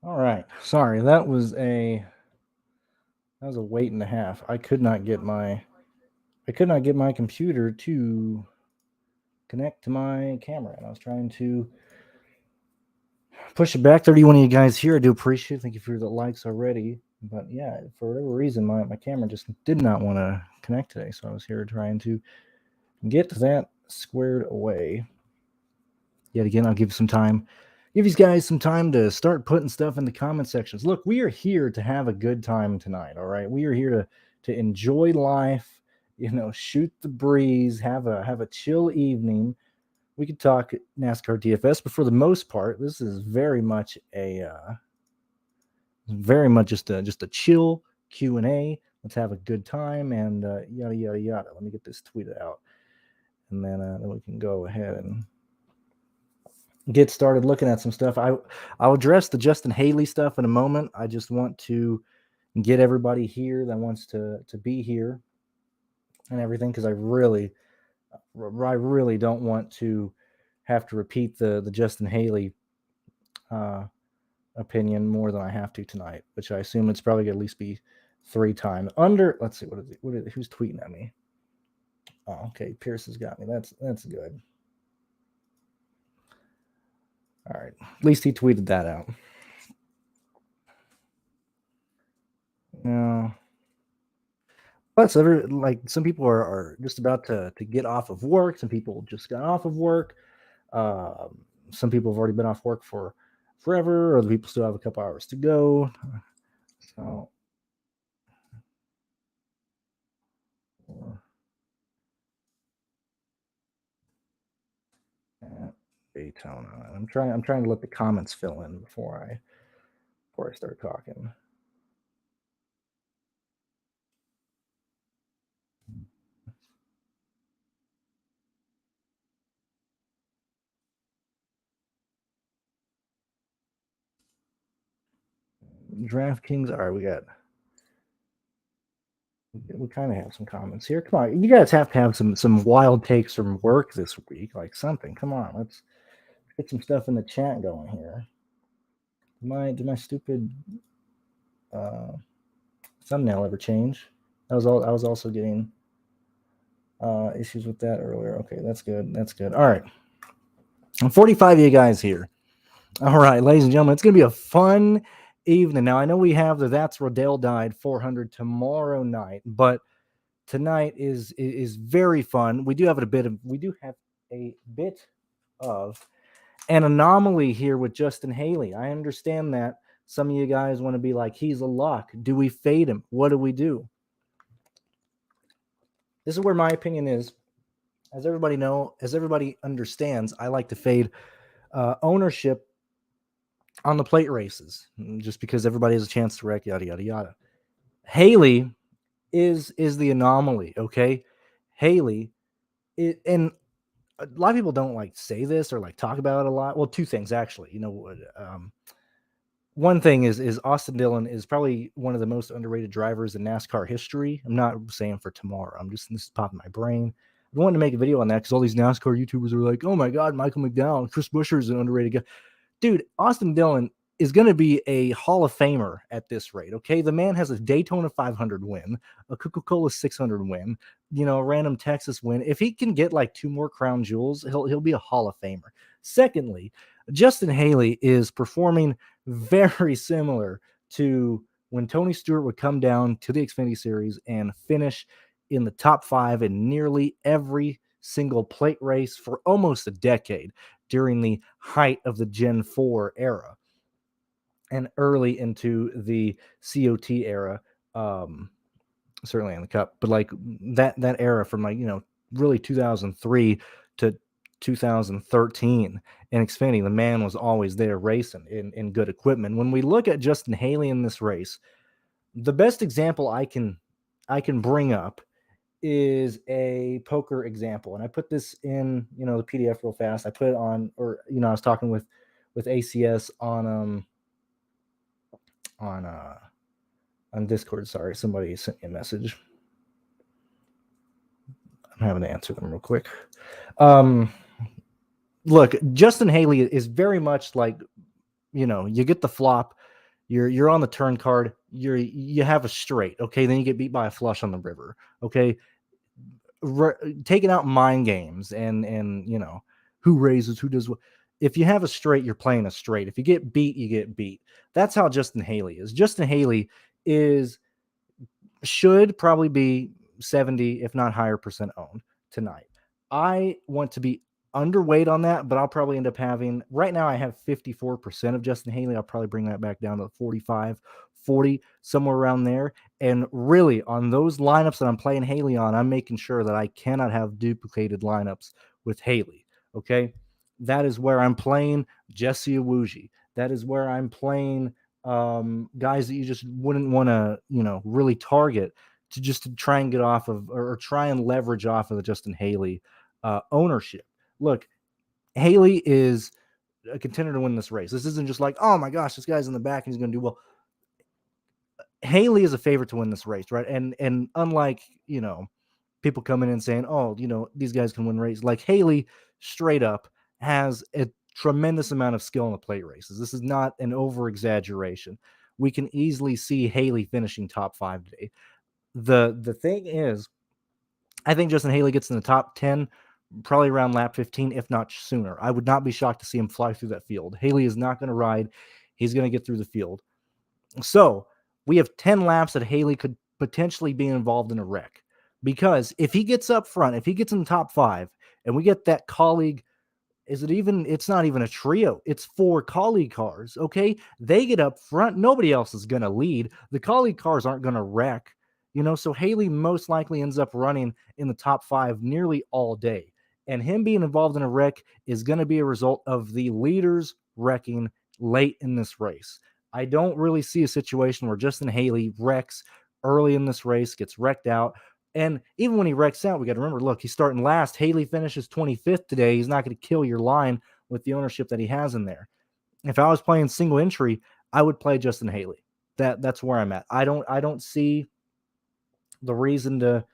All right. Sorry, that was a wait and a half. I could not get my computer to connect to my camera, and I was trying to push it back. 31 of you guys here, I do appreciate it. Thank you for the likes already. But yeah, for whatever reason, my camera just did not want to connect today, so I was here trying to get that squared away. Yet again, I'll give some time. Give these guys some time to start putting stuff in the comment sections. Look, we are here to have a good time tonight. All right, we are here to enjoy life. Shoot the breeze, have a chill evening. We could talk NASCAR DFS, but for the most part, this is very much just a chill Q&A. Let's have a good time and yada yada yada. Let me get this tweeted out, and then we can go ahead and get started looking at some stuff. I'll address the Justin Haley stuff in a moment. I just want to get everybody here that wants to be here and everything, because I really don't want to have to repeat the Justin Haley opinion more than I have to tonight, which I assume it's probably going to at least be 3 times. Let's see, who's tweeting at me? Oh, okay, Pearce has got me. That's good. All right, at least he tweeted that out. Now, plus, some people are just about to get off of work. Some people just got off of work. Some people have already been off work for forever. Other people still have a couple hours to go. So, Daytona. I'm trying to let the comments fill in before I start talking. DraftKings. All right, we kind of have some comments here. Come on, you guys have to have some wild takes from work this week, like something. Come on, let's get some stuff in the chat going here. Did my stupid thumbnail ever change? I was also getting issues with that earlier. Okay, that's good. That's good. All right, I'm 45 of you guys here. All right, ladies and gentlemen, it's gonna be a fun evening. Now I know we have the That's Rodell Died 400 tomorrow night, but tonight is very fun. We do have a bit of an anomaly here with Justin Haley. I understand that some of you guys want to be like, he's a lock. Do we fade him? What do we do? This is where my opinion is. As everybody understands, I like to fade ownership on the plate races, just because everybody has a chance to wreck, yada yada yada. Haley is the anomaly, okay? Haley, and a lot of people don't like say this or like talk about it a lot. Well, 2 things actually. One thing is Austin Dillon is probably one of the most underrated drivers in NASCAR history. I'm not saying for tomorrow. This is popping my brain. I wanted to make a video on that because all these NASCAR YouTubers are like, oh my God, Michael McDowell, Chris Buescher is an underrated guy. Dude, Austin Dillon is going to be a Hall of Famer at this rate, okay? The man has a Daytona 500 win, a Coca-Cola 600 win, a random Texas win. If he can get like 2 more crown jewels, he'll be a Hall of Famer. Secondly, Justin Haley is performing very similar to when Tony Stewart would come down to the Xfinity Series and finish in the top 5 in nearly every single plate race for almost a decade during the height of the Gen 4 era and early into the COT era, certainly in the Cup, but like that era from really 2003 to 2013 in Xfinity, the man was always there racing in good equipment. When we look at Justin Haley in this race, the best example I can bring up is a poker example, and I put this in the PDF real fast. I put it on, or I was talking with ACS on Discord. Sorry, somebody sent me a message. I'm having to answer them real quick. Look, Justin Haley is very much like, you get the flop You're on the turn card. You have a straight. Okay, then you get beat by a flush on the river. Okay, taking out mind games and who raises, who does what. If you have a straight, you're playing a straight. If you get beat, you get beat. That's how Justin Haley is. Justin Haley is should probably be 70, if not higher percent owned tonight. I want to be underweight on that, but I'll probably end up having, right now I have 54% of Justin Haley. I'll probably bring that back down to 45, 40, somewhere around there. And really on those lineups that I'm playing Haley on, I'm making sure that I cannot have duplicated lineups with Haley. Okay. That is where I'm playing Jesse Iwuji. That is where I'm playing guys that you just wouldn't want to, really target to try and get off of or try and leverage off of the Justin Haley ownership. Look, Haley is a contender to win this race. This isn't just like, oh my gosh, this guy's in the back and he's going to do well. Haley is a favorite to win this race, right? And unlike, people coming in saying, oh, these guys can win races, like Haley straight up has a tremendous amount of skill in the plate races. This is not an over exaggeration. We can easily see Haley finishing top 5 today. The thing is, I think Justin Haley gets in the top 10 probably around lap 15, if not sooner. I would not be shocked to see him fly through that field. Haley is not going to ride. He's going to get through the field. So we have 10 laps that Haley could potentially be involved in a wreck. Because if he gets up front, if he gets in the top 5, and we get that colleague, it's not even a trio. It's 4 colleague cars, okay? They get up front. Nobody else is going to lead. The colleague cars aren't going to wreck, so Haley most likely ends up running in the top 5 nearly all day. And him being involved in a wreck is going to be a result of the leaders wrecking late in this race. I don't really see a situation where Justin Haley wrecks early in this race, gets wrecked out. And even when he wrecks out, we got to remember, look, he's starting last. Haley finishes 25th today. He's not going to kill your line with the ownership that he has in there. If I was playing single entry, I would play Justin Haley. That's where I'm at. I don't see the reason to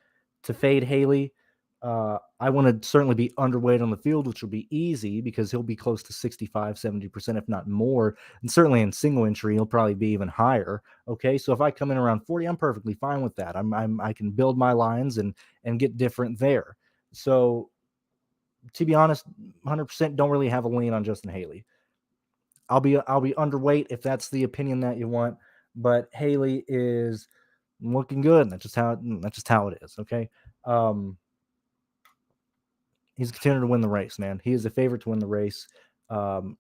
fade Haley. I want to certainly be underweight on the field, which will be easy because he'll be close to 65, 70%, if not more. And certainly in single entry, he'll probably be even higher. Okay. So if I come in around 40, I'm perfectly fine with that. I can build my lines and get different there. So to be honest, 100% don't really have a lean on Justin Haley. I'll be underweight if that's the opinion that you want, but Haley is looking good. That's just how it is. Okay. He's continuing to win the race, man. He is a favorite to win the race.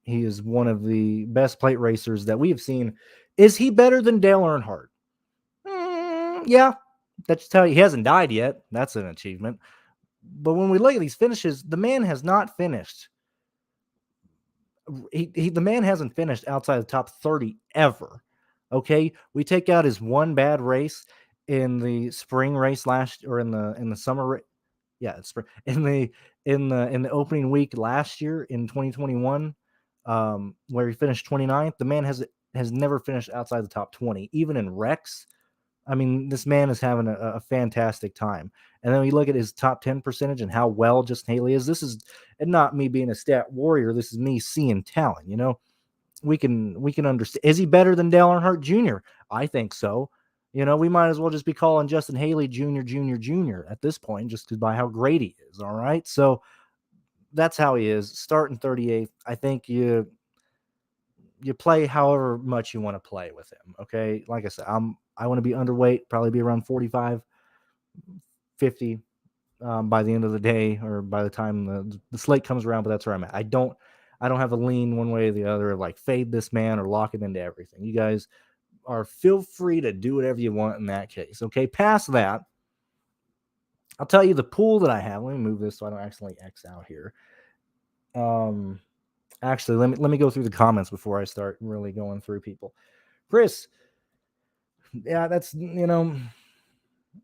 He is one of the best plate racers that we have seen. Is he better than Dale Earnhardt? Yeah, that's just how he hasn't died yet. That's an achievement. But when we look at these finishes, the man has not finished. The man hasn't finished outside the top 30 ever. Okay, we take out his one bad race in the spring race in the summer race. Yeah, it's in the opening week last year in 2021, where he finished 29th. The man has never finished outside the top 20, even in wrecks. I mean, this man is having a fantastic time. And then we look at his top 10 percentage and how well Justin Haley is. This is not me being a stat warrior. This is me seeing talent. We can understand. Is he better than Dale Earnhardt Jr.? I think so. We might as well just be calling Justin Haley Jr. at this point, just by how great he is. All right. So that's how he is. Starting 38th. I think you play however much you want to play with him. Okay. Like I said, I want to be underweight, probably be around 45, 50 by the end of the day or by the time the slate comes around, but that's where I'm at. I don't have a lean one way or the other, like fade this man or lock him into everything. You guys feel free to do whatever you want in that case. Okay. Past that, I'll tell you the pool that I have. Let me move this so I don't accidentally X out here. Actually, let me go through the comments before I start really going through people. Chris, yeah, that's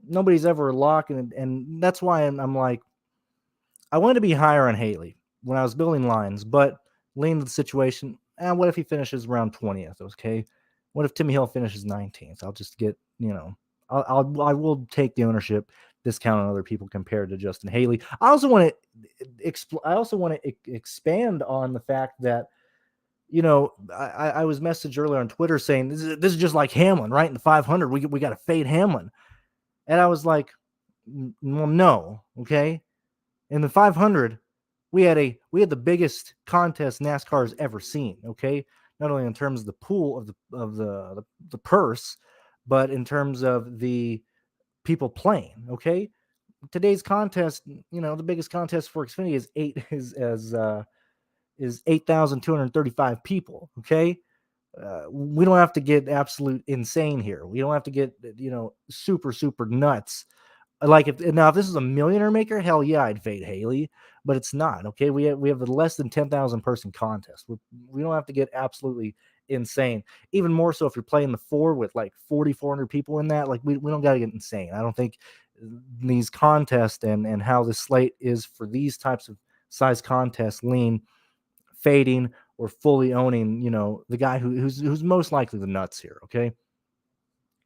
nobody's ever locking, and that's why I'm like, I wanted to be higher on Haley when I was building lines, but lean to the situation. And what if he finishes around 20th? Okay, what if Timmy Hill finishes 19th? I'll just get I will take the ownership discount on other people compared to Justin Haley. I also want to expand on the fact that I was messaged earlier on Twitter saying this is just like Hamlin, right? In the 500, we got to fade Hamlin, and I was like, well, no, okay. In the 500, we had the biggest contest NASCAR has ever seen. Okay, not only in terms of the pool of the purse, but in terms of the people playing. Okay, today's contest, the biggest contest for Xfinity is 8,235 people. Okay, we don't have to get absolute insane here. We don't have to get super super nuts. Like if this is a millionaire maker, hell yeah, I'd fade Haley, but it's not. Okay, we have a less than 10,000 person contest. We don't have to get absolutely insane. Even more so if you're playing the four with like 4,400 people in that. Like we don't got to get insane. I don't think these contests and how the slate is for these types of size contests lean fading or fully owning. The guy who's most likely the nuts here. Okay,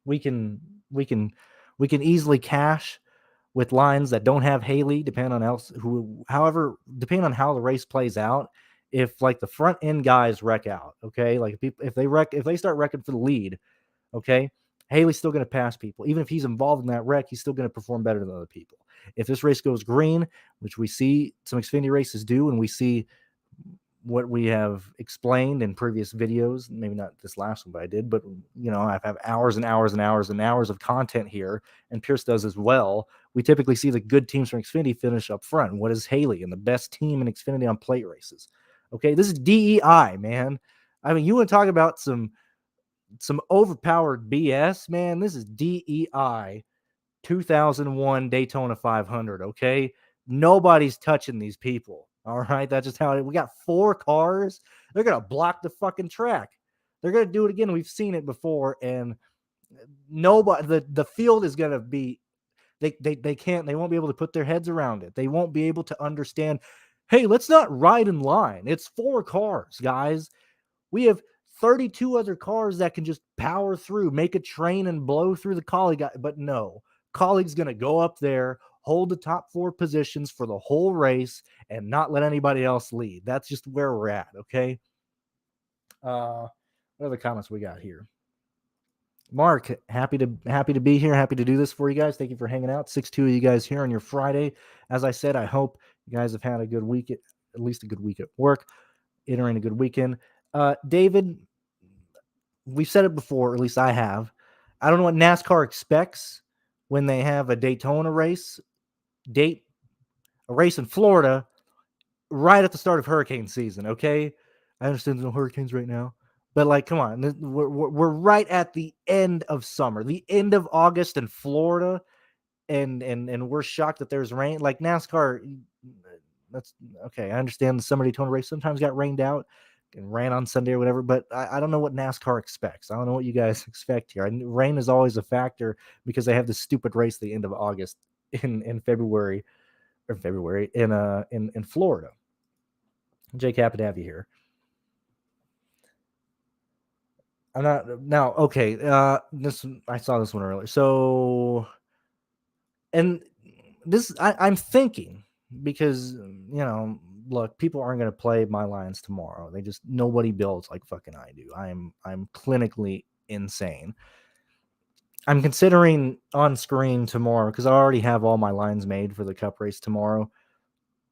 we can we can we can easily cash with lines that don't have Haley, depending on depending on how the race plays out. If like the front end guys wreck out, okay, like if they start wrecking for the lead, okay, Haley's still going to pass people. Even if he's involved in that wreck, he's still going to perform better than other people. If this race goes green, which we see some Xfinity races do, and we see what we have explained in previous videos, maybe not this last one, but I did, but I have hours and hours and hours and hours of content here, and Pearce does as well. We typically see the good teams from Xfinity finish up front. What is Haley and the best team in Xfinity on plate races? Okay, this is DEI, man. I mean, you want to talk about some overpowered BS, man? This is DEI 2001 Daytona 500, okay? Nobody's touching these people, all right? That's just how we got 4 cars. They're going to block the fucking track. They're going to do it again. We've seen it before, and nobody, the field is going to be, they won't be able to put their heads around it. They won't be able to understand, hey, let's not ride in line. It's 4 cars, guys. We have 32 other cars that can just power through, make a train and blow through the colleague. But no, colleague's going to go up there, hold the top 4 positions for the whole race, and not let anybody else lead. That's just where we're at. Okay. What other comments we got here? Mark, happy to be here. Happy to do this for you guys. Thank you for hanging out. 6-2 of you guys here on your Friday. As I said, I hope you guys have had a good week, at least a good week at work, entering a good weekend. David, we've said it before, or at least I have. I don't know what NASCAR expects when they have a Daytona race, a race in Florida right at the start of hurricane season, okay? I understand there's no hurricanes right now, but like, come on. We're right at the end of summer, the end of August in Florida, and we're shocked that there's rain. Like NASCAR, that's okay. I understand the summer Daytona race sometimes got rained out and ran on Sunday or whatever, but I don't know what NASCAR expects. I don't know what you guys expect here. Rain is always a factor because they have this stupid race at the end of August in February in Florida. Jake, happy to have you here. I'm not now. Okay, this I saw this one earlier. So, and this I'm thinking because look, people aren't going to play my lines tomorrow. Nobody builds like fucking I do. I'm clinically insane. I'm considering on screen tomorrow because I already have all my lines made for the Cup race tomorrow.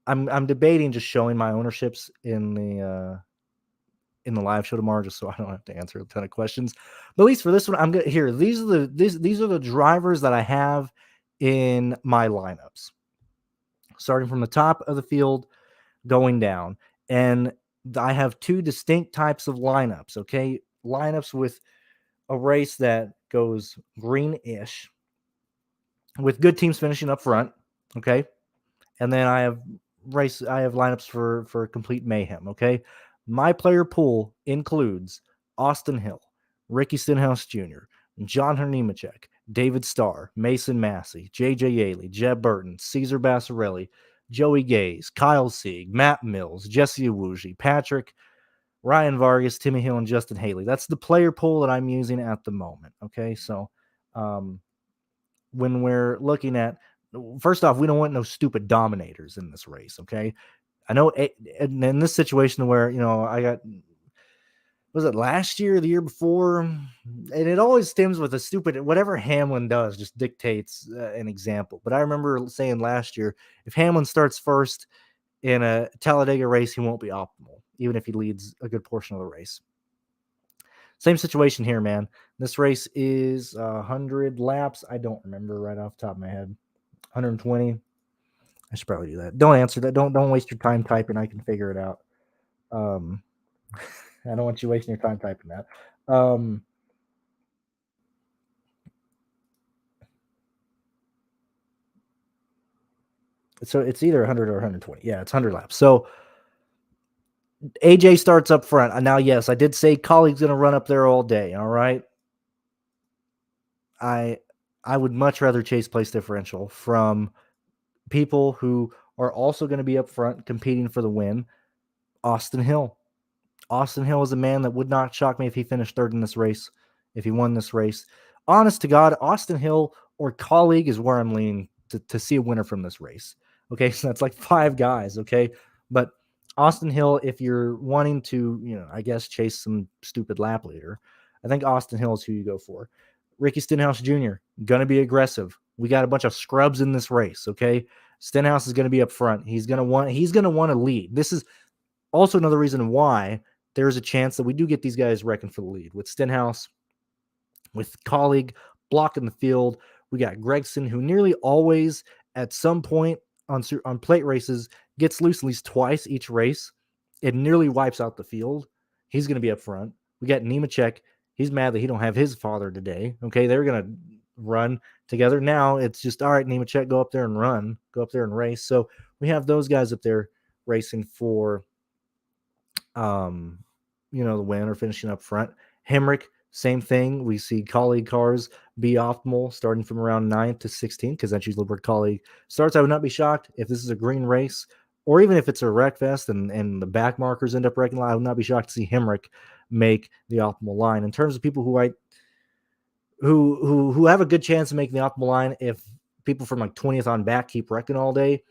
I'm debating just showing my ownerships in the live show tomorrow, just so I don't have to answer a ton of questions. But at least for this one, I'm gonna here. These are the drivers that I have in my lineups, starting from the top of the field, going down, and I have 2 distinct types of lineups. Okay, lineups with a race that goes green-ish, with good teams finishing up front. Okay, and then I have lineups for complete mayhem. Okay, my player pool includes Austin Hill, Ricky Stenhouse Jr., John Nemechek, David Starr, Mason Massey, J.J. Yaley, Jeb Burton, Cesar Bassarelli, Joey Gaze, Kyle Sieg, Matt Mills, Jesse Iwuji, Patrick, Ryan Vargas, Timmy Hill, and Justin Haley. That's the player pool that I'm using at the moment. Okay, so when we're looking at, first off, we don't want no stupid dominators in this race. Okay, I know in this situation where I got was it last year, the year before? And it always stems with a stupid, whatever Hamlin does just dictates an example. But I remember saying last year, if Hamlin starts first in a Talladega race, he won't be optimal, even if he leads a good portion of the race. Same situation here, man. This race is 100 laps. I don't remember right off the top of my head. 120. I should probably do that. Don't answer that. Don't waste your time typing. I can figure it out. I don't want you wasting your time typing that. So it's either 100 or 120. Yeah, it's 100 laps. So AJ starts up front. Now, yes, I did say Colleague's going to run up there all day. All right. I would much rather chase place differential from people who are also going to be up front competing for the win. Austin Hill. Austin Hill is a man that would not shock me if he finished third in this race, if he won this race. Honest to God, Austin Hill or Colleague is where I'm leaning to see a winner from this race. Okay, so that's like 5 guys, okay? But Austin Hill, if you're wanting to, I guess chase some stupid lap leader, I think Austin Hill is who you go for. Ricky Stenhouse Jr., going to be aggressive. We got a bunch of scrubs in this race, okay? Stenhouse is going to be up front. He's going to want to lead. This is also another reason why there's a chance that we do get these guys wrecking for the lead with Stenhouse, with Colleague blocking the field. We got Gregson, who nearly always at some point on plate races gets loose at least twice each race. It nearly wipes out the field. He's going to be up front. We got Nemechek. He's mad that he don't have his father today. Okay, they're going to run together. Now it's just, all right, Nemechek, go up there and run. Go up there and race. So we have those guys up there racing for the win or finishing up front. Hemrick, same thing. We see Colleague cars be optimal starting from around 9th to 16th because that's usually where Colleague starts. I would not be shocked if this is a green race or even if it's a wreck fest and the back markers end up wrecking. I would not be shocked to see Hemrick make the optimal line. In terms of people who have a good chance of making the optimal line, if people from like 20th on back keep wrecking all day,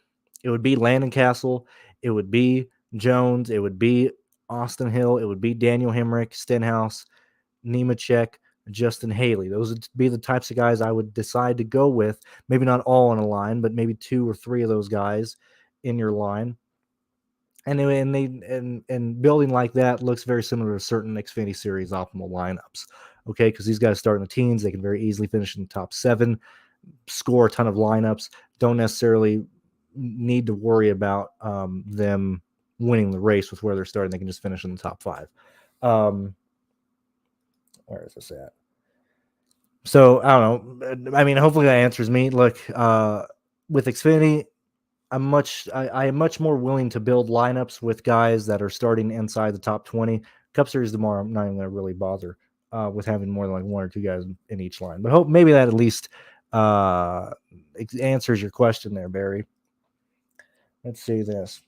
it would be Landon Castle, it would be Jones, it would be Austin Hill, it would be Daniel Hemrick, Stenhouse, Nemechek, Justin Haley. Those would be the types of guys I would decide to go with. Maybe not all in a line, but maybe 2 or 3 of those guys in your line. And building like that looks very similar to certain Xfinity Series optimal lineups. Okay, because these guys start in the teens, they can very easily finish in the top 7, score a ton of lineups. Don't necessarily need to worry about them winning the race with where they're starting. They can just finish in the top 5. Where is this at? So I don't know. I mean, hopefully that answers me. Look, with Xfinity, I am much more willing to build lineups with guys that are starting inside the top 20. Cup Series tomorrow, I'm not even going to really bother with having more than like 1 or 2 guys in each line. But hope maybe that at least answers your question there, Barry. Let's see this.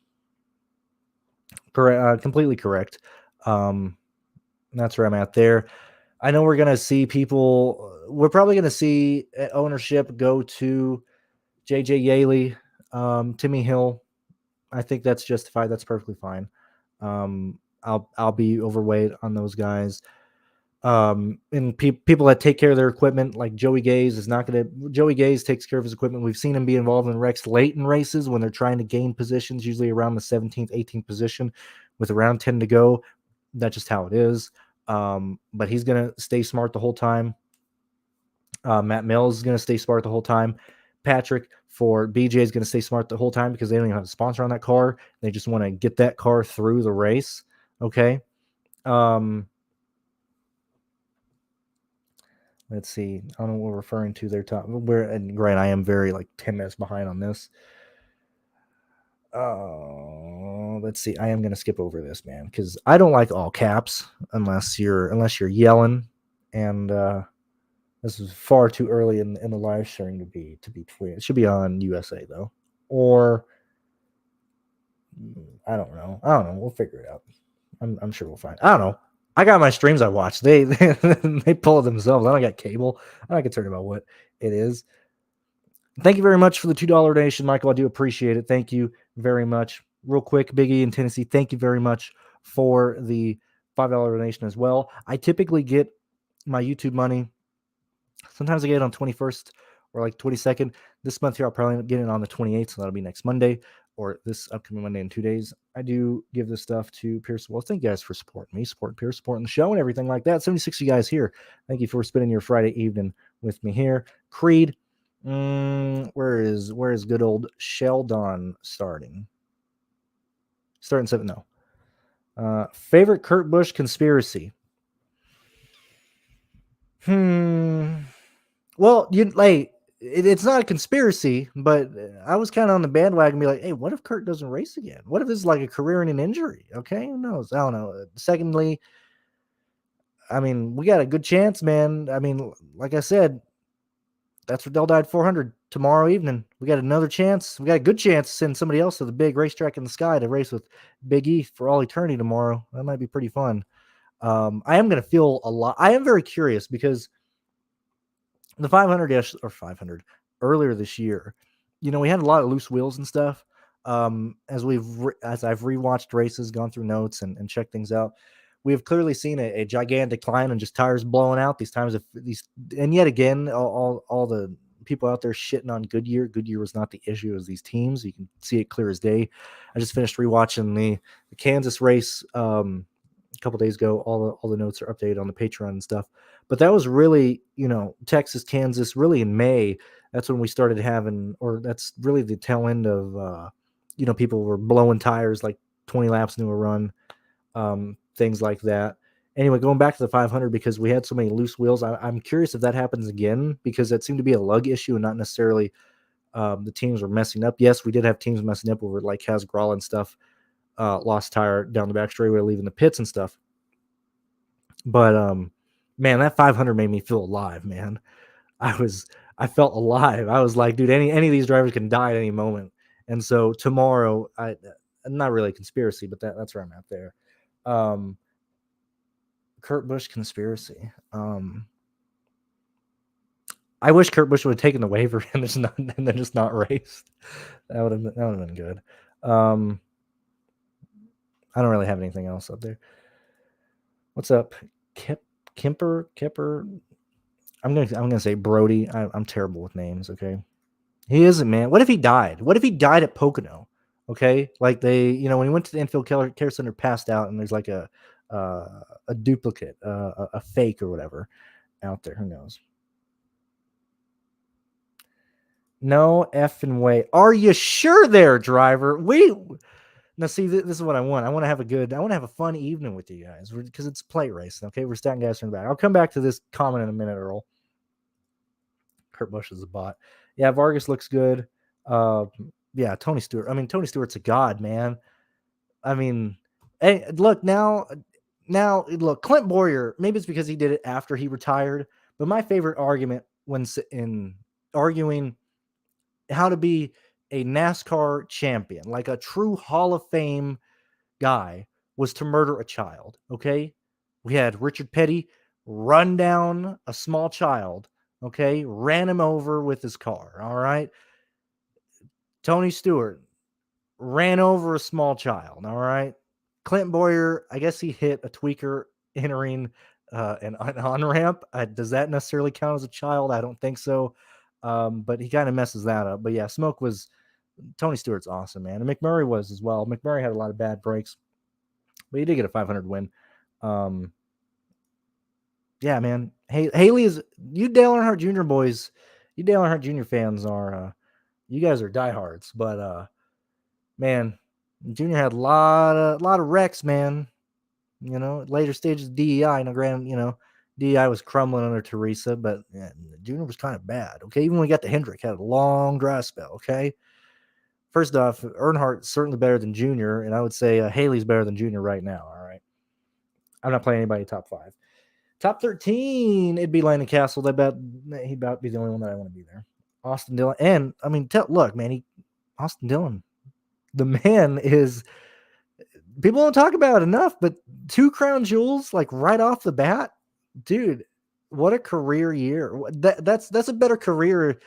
Correct, completely correct. That's where I'm at there. I know we're going to see people. We're probably going to see ownership go to JJ Yaley, Timmy Hill. I think that's justified. That's perfectly fine. I'll be overweight on those guys. And people that take care of their equipment, like Joey Gaze is not going to. Joey Gaze takes care of his equipment. We've seen him be involved in wrecks late in races when they're trying to gain positions, usually around the 17th, 18th position, with around 10 to go. That's just how it is. But he's going to stay smart the whole time. Matt Mills is going to stay smart the whole time. Patrick for BJ is going to stay smart the whole time because they don't even have a sponsor on that car. They just want to get that car through the race. Okay. Let's see. I don't know what we're referring to there. And Grant, I am very like 10 minutes behind on this. Let's see. I am going to skip over this, man, because I don't like all caps unless you're yelling. And this is far too early in the live stream to be tweeted. It should be on USA though, or I don't know. We'll figure it out. I'm sure we'll find. I don't know. I got my streams I watch. They pull it themselves. I don't got cable. I'm not concerned about what it is. Thank you very much for the $2 donation, Michael. I do appreciate it. Thank you very much. Real quick, Big E in Tennessee, thank you very much for the $5 donation as well. I typically get my YouTube money. Sometimes I get it on 21st or like 22nd. This month here, I'll probably end up getting it on the 28th, so that'll be next Monday or this upcoming Monday in 2 days. I do give this stuff to Pearce. Well, thank you guys for supporting me, supporting Pearce, supporting the show and everything like that. 76 of you guys here. Thank you for spending your Friday evening with me here. Creed, where is good old Sheldon starting? Starting 7, no. Favorite Kurt Busch conspiracy? Well, it's not a conspiracy, but I was kind of on the bandwagon, be like, hey, what if Kurt doesn't race again? What if this is like a career-ending injury? Okay, who knows? I don't know. Secondly, I mean, we got a good chance, man. I mean, like I said, that's what Dell died 400 tomorrow evening. We got another chance. We got a good chance to send somebody else to the big racetrack in the sky to race with Big E for all eternity tomorrow. That might be pretty fun. I am going to feel a lot. I am very curious because the 500 earlier this year, we had a lot of loose wheels and stuff. As I've rewatched races, gone through notes and checked things out, we have clearly seen a gigantic decline and just tires blowing out these times and yet again, all the people out there shitting on Goodyear. Goodyear was not the issue as these teams. You can see it clear as day. I just finished rewatching the Kansas race a couple days ago. All the notes are updated on the Patreon and stuff. But that was really, Texas, Kansas, really in May. That's when we started having, or that's really the tail end of, people were blowing tires like 20 laps into a run, things like that. Anyway, going back to the 500, because we had so many loose wheels, I'm curious if that happens again, because that seemed to be a lug issue and not necessarily the teams were messing up. Yes, we did have teams messing up over like Hasgrall and stuff, lost tire down the back straightaway, leaving the pits and stuff. But man, that 500 made me feel alive, man. I felt alive. I was like, dude, any of these drivers can die at any moment. And so tomorrow, not really a conspiracy, but that's where I'm at there. Kurt Busch conspiracy. I wish Kurt Busch would have taken the waiver and then just not raced. That would have been good. I don't really have anything else up there. What's up, Kemper? I'm gonna say Brody. I'm terrible with names. Okay, he isn't, man. What if he died? What if he died at Pocono? Okay, like they, when he went to the infield care center, passed out, and there's like a duplicate, a fake or whatever out there. Who knows? No effing way. Are you sure there, driver? Now see, this is what I want. I want to have a fun evening with you guys because it's plate racing. Okay, we're stacking guys from the back. I'll come back to this comment in a minute, Earl. Kurt Busch is a bot. Yeah, Vargas looks good. Yeah, Tony Stewart. I mean, Tony Stewart's a god, man. I mean, hey, look now, Clint Boyer. Maybe it's because he did it after he retired. But my favorite argument when in arguing how to be a NASCAR champion, like a true Hall of Fame guy, was to murder a child. Okay, we had Richard Petty run down a small child. Okay, ran him over with his car. All right, Tony Stewart ran over a small child. All right, Clint Boyer, I guess he hit a tweaker entering an on-ramp. Does that necessarily count as a child? I don't think so. But he kind of messes that up. But yeah, Tony Stewart's awesome, man. And McMurray was as well. McMurray had a lot of bad breaks, but he did get a 500 win. Yeah, man. Haley is, you Dale Earnhardt Jr. boys, you Dale Earnhardt Jr. fans are, you guys are diehards. But man, Junior had a lot of wrecks, man. Later stages of DEI. DEI was crumbling under Teresa, but Junior was kind of bad. Okay, even when we got to Hendrick, had a long dry spell. Okay, first off, Earnhardt certainly better than Junior, and I would say Haley's better than Junior right now. All right, I'm not playing anybody top 5. Top 13, it'd be Landon Castle. He'd about be the only one that I want to be there. Austin Dillon, and I mean, look, man, Austin Dillon, the man is. People don't talk about it enough, but 2 crown jewels, like right off the bat, dude. What a career year! That's a better career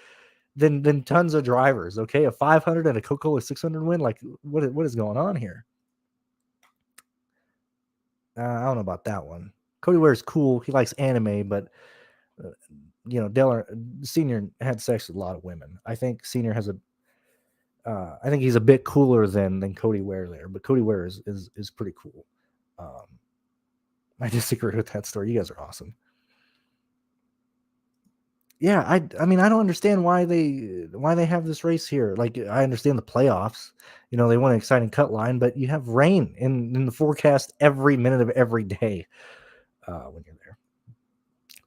than tons of drivers. Okay, a 500 and a Coca-Cola 600 win. Like, what is going on here? I don't know about that one. Cody Ware's cool. He likes anime, but Dale Senior had sex with a lot of women. I think Senior has I think he's a bit cooler than Cody Ware there, but Cody Ware is pretty cool. I disagree with that story. You guys are awesome. Yeah, I mean I don't understand why they have this race here. Like I understand the playoffs, they want an exciting cut line, but you have rain in the forecast every minute of every day when you're there.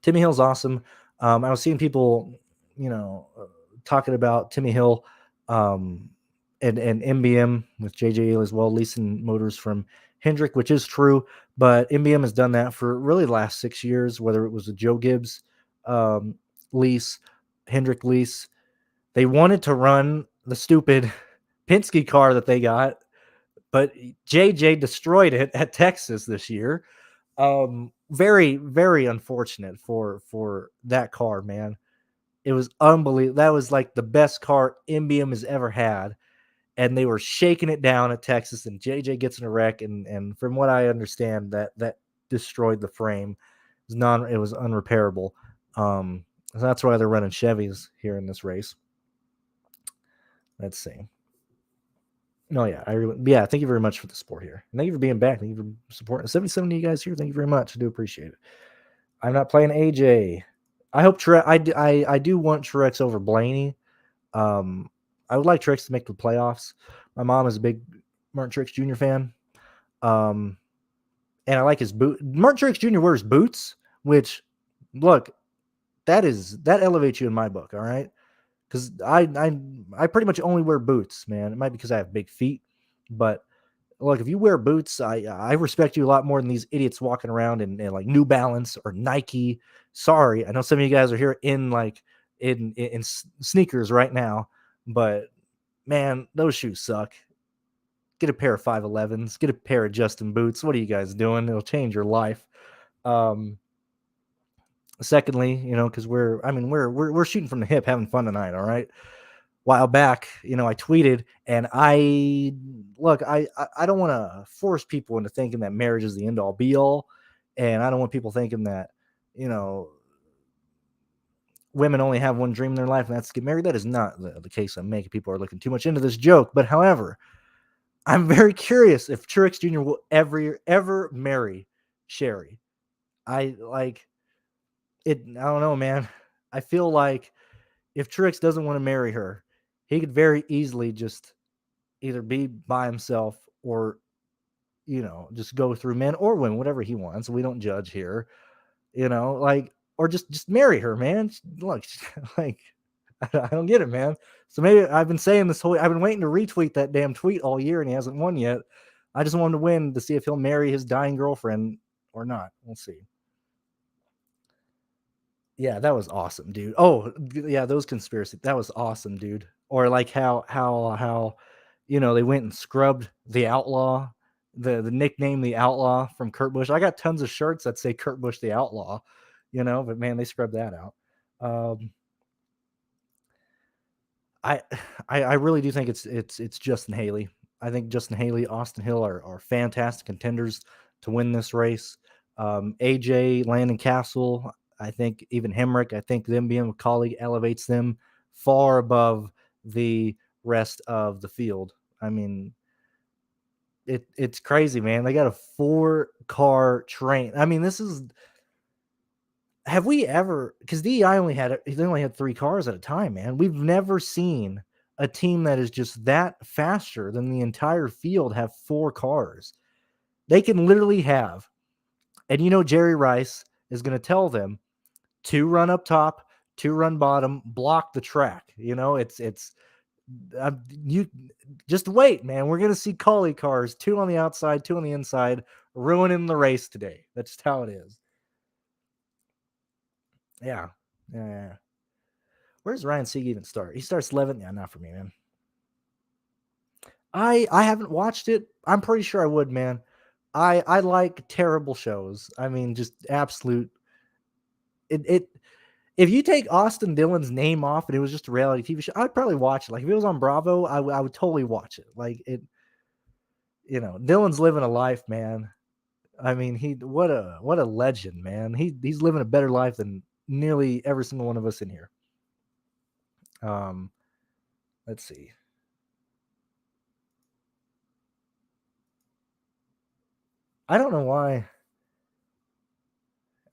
Timmy Hill's awesome. I was seeing people, talking about Timmy Hill and MBM with JJ as well, leasing motors from Hendrick, which is true. But MBM has done that for really the last 6 years, whether it was a Joe Gibbs lease, Hendrick lease. They wanted to run the stupid Penske car that they got, but JJ destroyed it at Texas this year. Very, very unfortunate for that car, man. It was unbelievable. That was like the best car MBM has ever had, and they were shaking it down at Texas. And JJ gets in a wreck, and from what I understand, that destroyed the frame. It was unrepairable. So that's why they're running Chevys here in this race. Let's see. No, yeah, thank you very much for the support here. And thank you for being back. Thank you for supporting. 77 of you guys here. Thank you very much. I do appreciate it. I'm not playing AJ. I hope I do want Truex over Blaney. I would like Truex to make the playoffs. My mom is a big Martin Truex Jr. fan. And I like his boot. Martin Truex Jr. wears boots, which look, that elevates you in my book, all right? Because I pretty much only wear boots, man. It might be because I have big feet, but look, if you wear boots, I respect you a lot more than these idiots walking around in like New Balance or Nike. Sorry, I know some of you guys are here in sneakers right now, but man, those shoes suck. Get a pair of 511s. Get a pair of Justin boots. What are you guys doing? It'll change your life. Secondly, because we're shooting from the hip, having fun tonight. All right. While back, I tweeted, and I don't want to force people into thinking that marriage is the end all be all, and I don't want people thinking that women only have one dream in their life, and that's to get married. That is not the case. I'm making people are looking too much into this joke, but however, I'm very curious if Truex Jr. will ever marry Sherry. I don't know, man. I feel like if Truex doesn't want to marry her, he could very easily just either be by himself or, just go through men or women, whatever he wants. We don't judge here, or just marry her, man. Look, like, I don't get it, man. So maybe I've been saying this I've been waiting to retweet that damn tweet all year and he hasn't won yet. I just want him to win to see if he'll marry his dying girlfriend or not. We'll see. Yeah, that was awesome, dude. Oh, yeah, those conspiracy. That was awesome, dude. Or like how they went and scrubbed the Outlaw, the nickname the Outlaw from Kurt Busch. I got tons of shirts that say Kurt Busch the Outlaw, but man, they scrubbed that out. I really do think it's Justin Haley. I think Justin Haley, Austin Hill are fantastic contenders to win this race. AJ, Landon Castle, I think even Hemrick, I think them being a colleague elevates them far above the rest of the field. I mean, it's crazy, man. They got a 4-car train. I mean, have we ever, because DEI only had 3 cars at a time, man. We've never seen a team that is just that faster than the entire field have 4 cars. They can literally have, and Jerry Rice is going to tell them 2 run up top, 2 run bottom, block the track. It's you just wait, man. We're going to see Collie cars, 2 on the outside, 2 on the inside, ruining the race today. That's just how it is. Yeah. Where's Ryan Sieg even start? He starts 11th. Yeah, not for me, man. I haven't watched it. I'm pretty sure I would, man. I like terrible shows. I mean, just absolute. If you take Austin Dillon's name off and it was just a reality TV show, I'd probably watch it. Like if it was on Bravo, I would totally watch it. Like it, Dillon's living a life, man. I mean, what a legend, man. He's living a better life than nearly every single one of us in here. Let's see. I don't know why.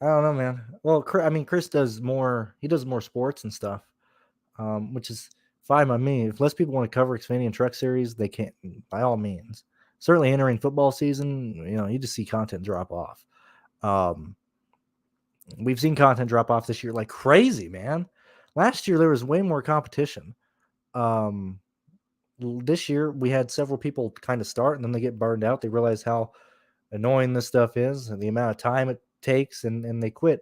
I don't know, man. Well, I mean, Chris does more. He does more sports and stuff, which is fine by me. If less people want to cover Xfinity and Truck Series, they can't. By all means, certainly entering football season, you just see content drop off. We've seen content drop off this year like crazy, man. Last year there was way more competition. This year we had several people kind of start and then they get burned out. They realize how annoying this stuff is and the amount of time it takes, and they quit.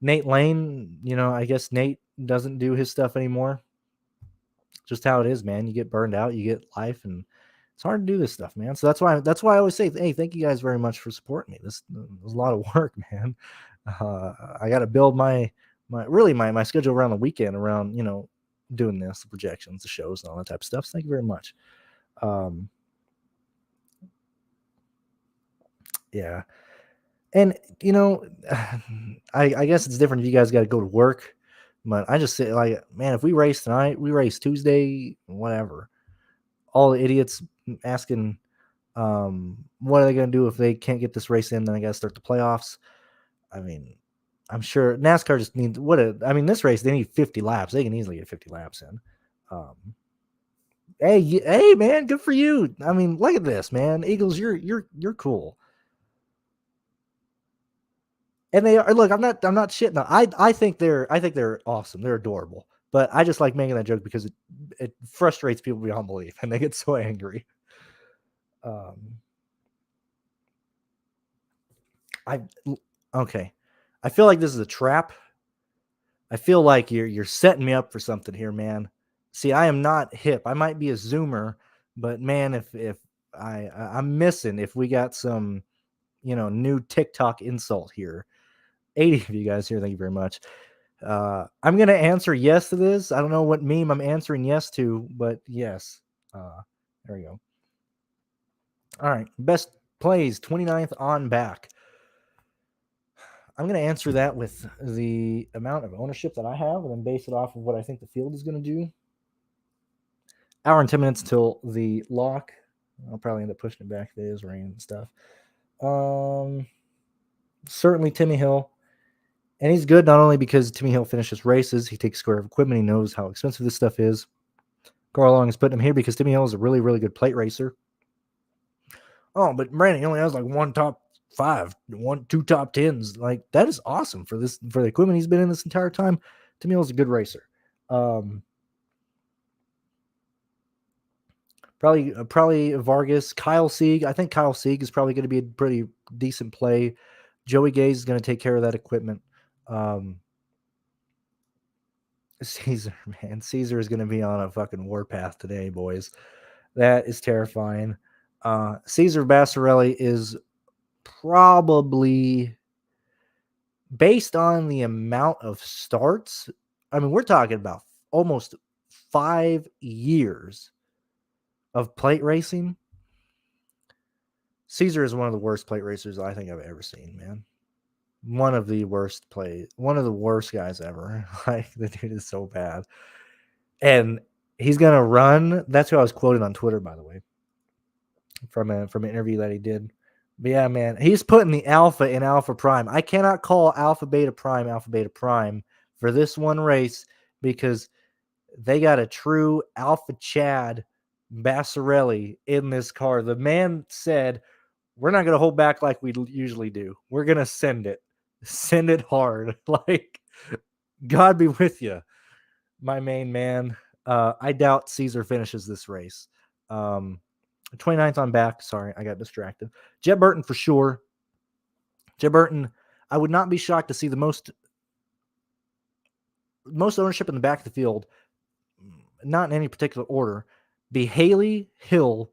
Nate Lane, I guess Nate doesn't do his stuff anymore. Just how it is, man. You get burned out, you get life, and it's hard to do this stuff, man. So that's why I always say, hey, thank you guys very much for supporting me. This was a lot of work, man. I got to build my schedule around the weekend around doing this, the projections, the shows, and all that type of stuff. So thank you very much. Yeah. And I guess it's different if you guys got to go to work, but I just say, like, man, if we race tonight, we race Tuesday, whatever. All the idiots asking, what are they going to do if they can't get this race in? Then I got to start the playoffs. I mean, I'm sure NASCAR just needs this race, they need 50 laps. They can easily get 50 laps in. Hey, man, good for you. I mean, look at this, man. Eagles, you're cool. And they are. Look, I'm not shitting. I think they're awesome. They're adorable. But I just like making that joke because it frustrates people beyond belief, and they get so angry. Okay. I feel like this is a trap. I feel like you're setting me up for something here, man. See, I am not hip. I might be a Zoomer, but man, if I'm missing if we got some, new TikTok insult here. 80 of you guys here, thank you very much. I'm gonna answer yes to this. I don't know what meme I'm answering yes to, but yes. There we go. All right, best plays 29th on back. I'm going to answer that with the amount of ownership that I have and then base it off of what I think the field is going to do. Hour and 10 minutes till the lock. I'll probably end up pushing it back if it is rain and stuff. Certainly Timmy Hill. And he's good not only because Timmy Hill finishes races, he takes care of equipment, he knows how expensive this stuff is. Carl Long is putting him here because Timmy Hill is a really, really good plate racer. Oh, but Brandon, he only has like one top 5, 2 top 10s. Like, that is awesome for the equipment he's been in this entire time. Timmy Hill's a good racer. Probably Vargas, Kyle Sieg. I think Kyle Sieg is probably going to be a pretty decent play. Joey Gaze is going to take care of that equipment. Caesar, man. Caesar is going to be on a fucking warpath today, boys. That is terrifying. Caesar Bassarelli is probably, based on the amount of starts, I mean, we're talking about almost 5 years of plate racing. Caesar is one of the worst plate racers I think I've ever seen, man. One of the worst guys ever. Like, the dude is so bad. And he's going to run. That's who I was quoted on Twitter, by the way, from an interview that he did. But yeah, man, he's putting the alpha in Alpha Prime. I cannot call Alpha Beta Prime for this one race because they got a true Alpha Chad Bassarelli in this car. The man said, we're not going to hold back like we usually do. We're going to send it hard. Like, God be with you, my main man. I doubt Caesar finishes this race. 29th on back. Sorry, I got distracted. Jeb Burton for sure. Jeb Burton, I would not be shocked to see the most ownership in the back of the field, not in any particular order, be Haley, Hill,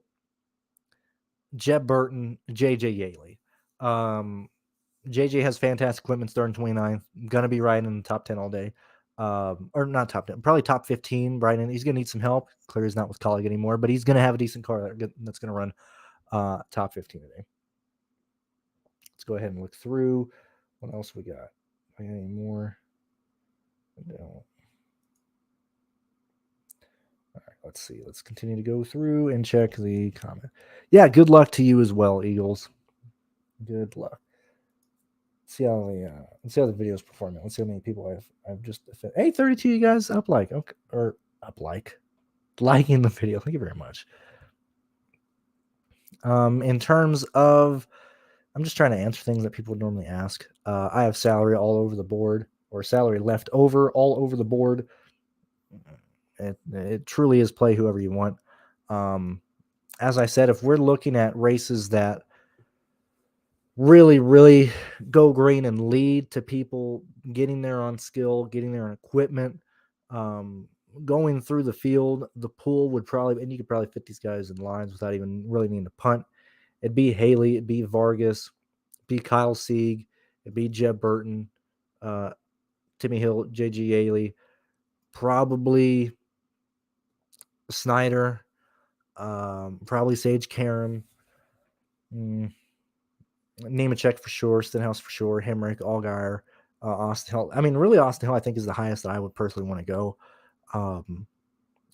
Jeb Burton, JJ Yaley. JJ has fantastic equipment starting 29th. Going to be riding in the top 10 all day. Or not top 10, probably top 15. Riding. He's going to need some help. Clearly, he's not with Colleague anymore, but he's going to have a decent car that's going to run top 15 today. go ahead and look through. What else we got? Any more? No. All right, let's see. Let's continue to go through and check the comment. Yeah, good luck to you as well, Eagles. Good luck. Let's see how the video's performing. Let's see how many people I've just. Hey, 32 you guys up like okay, or up like liking the video. Thank you very much. In terms of, I'm just trying to answer things that people would normally ask. I have salary all over the board, or salary left over all over the board. It truly is play whoever you want. As I said, if we're looking at races that really, really go green and lead to people getting there on skill, getting there on equipment, going through the field, the pool would probably, and you could probably fit these guys in lines without even really needing to punt. It'd be Haley, it'd be Vargas, it'd be Kyle Sieg, it'd be Jeb Burton, Timmy Hill, JG Yaley, probably Snyder, probably Sage Karam, Nemechek for sure, Stenhouse for sure, Hemrick, Allgaier, Austin Hill. I mean, really, Austin Hill, I think, is the highest that I would personally want to go.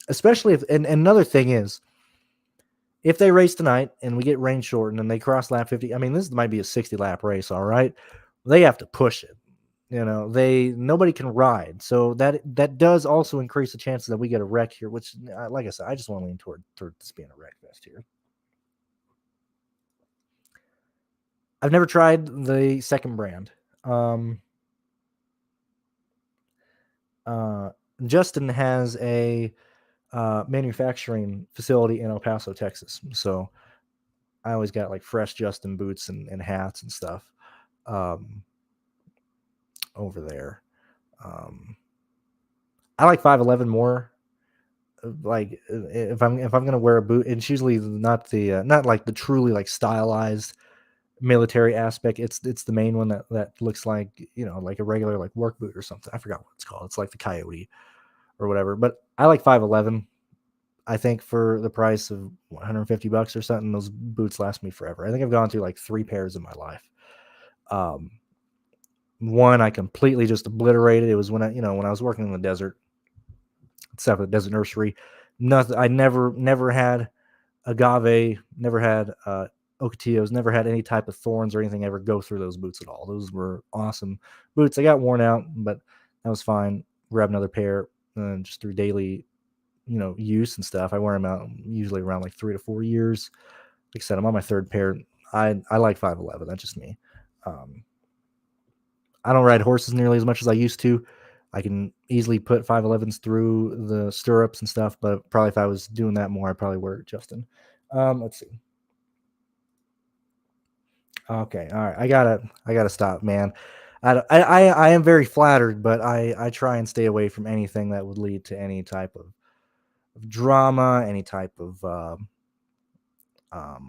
Especially if, and another thing is, if they race tonight and we get rain shortened and they cross lap 50, I mean, this might be a 60 lap race, all right? They have to push it. Nobody can ride. So that does also increase the chances that we get a wreck here, which, like I said, I just want to lean toward this being a wreck fest here. I've never tried the second brand. Justin has a manufacturing facility in El Paso, Texas. So I always got like fresh Justin boots and hats and stuff over there. I like 511 more. Like if I'm gonna wear a boot, it's usually not like the truly like stylized military aspect. It's the main one that looks like like a regular like work boot or something. I forgot what it's called. It's like the Coyote or whatever. But I like 511. I think for the price of $150 or something, those boots last me forever. I think I've gone through like 3 pairs in my life. One I completely just obliterated. It was when I was working in the desert, stuff at the desert nursery. Nothing. I never had agave, never had ocotillos, never had any type of thorns or anything ever go through those boots at all. Those were awesome boots. They got worn out, but that was fine. Grab another pair just through daily use and stuff. I wear them out usually around like 3 to 4 years. Like I said, I'm on my 3rd pair. I like 511. That's just me. I don't ride horses nearly as much as I used to. I can easily put 511s through the stirrups and stuff, but probably if I was doing that more, I'd probably wear Justin. Let's see. Okay, all right. I gotta stop, man. I am very flattered, but I try and stay away from anything that would lead to any type of drama, any type of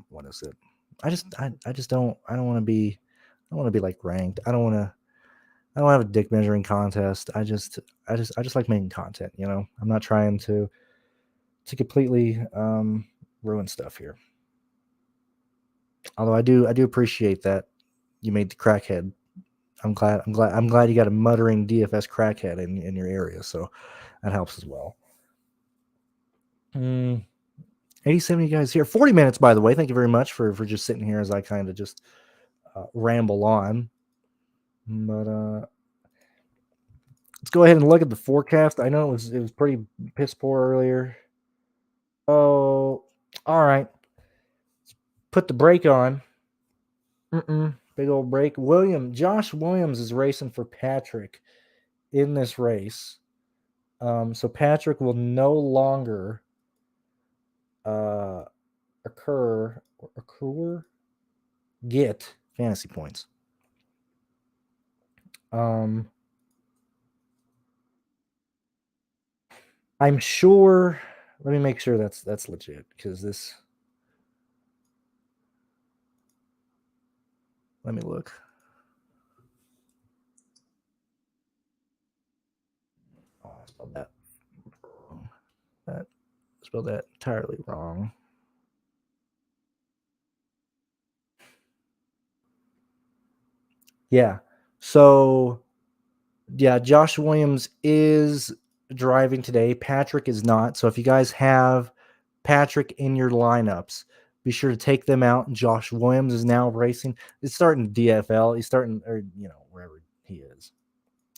what is it? I don't want to be like ranked. I don't have a dick measuring contest. I just like making content, I'm not trying to completely ruin stuff here. Although I do appreciate that you made the crackhead. I'm glad you got a muttering DFS crackhead in your area, so that helps as well. 87 you guys here. 40 minutes, by the way. Thank you very much for just sitting here as I kind of just ramble on. But let's go ahead and look at the forecast. I know it was pretty piss poor earlier. Oh, all right. Let's put the brake on. Big old brake. Josh Williams is racing for Patrick in this race. So Patrick will no longer get fantasy points. I'm sure. Let me make sure that's legit, because this. Let me look. Oh, I spelled that wrong. That spelled that entirely wrong. Yeah. So, yeah, Josh Williams is driving today. Patrick is not. So if you guys have Patrick in your lineups, be sure to take them out. Josh Williams is now racing. He's starting DFL. He's starting, or wherever he is.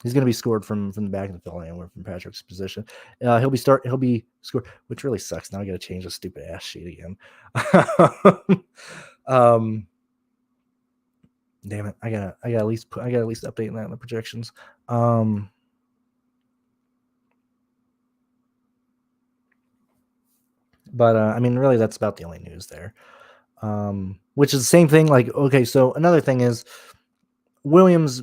He's going to be scored from the back of the field anywhere from Patrick's position. He'll be scored, which really sucks. Now I got to change the stupid ass sheet again. Damn it! I gotta at least update that in the projections. But I mean, really, that's about the only news there. Which is the same thing. Like, okay, so another thing is Williams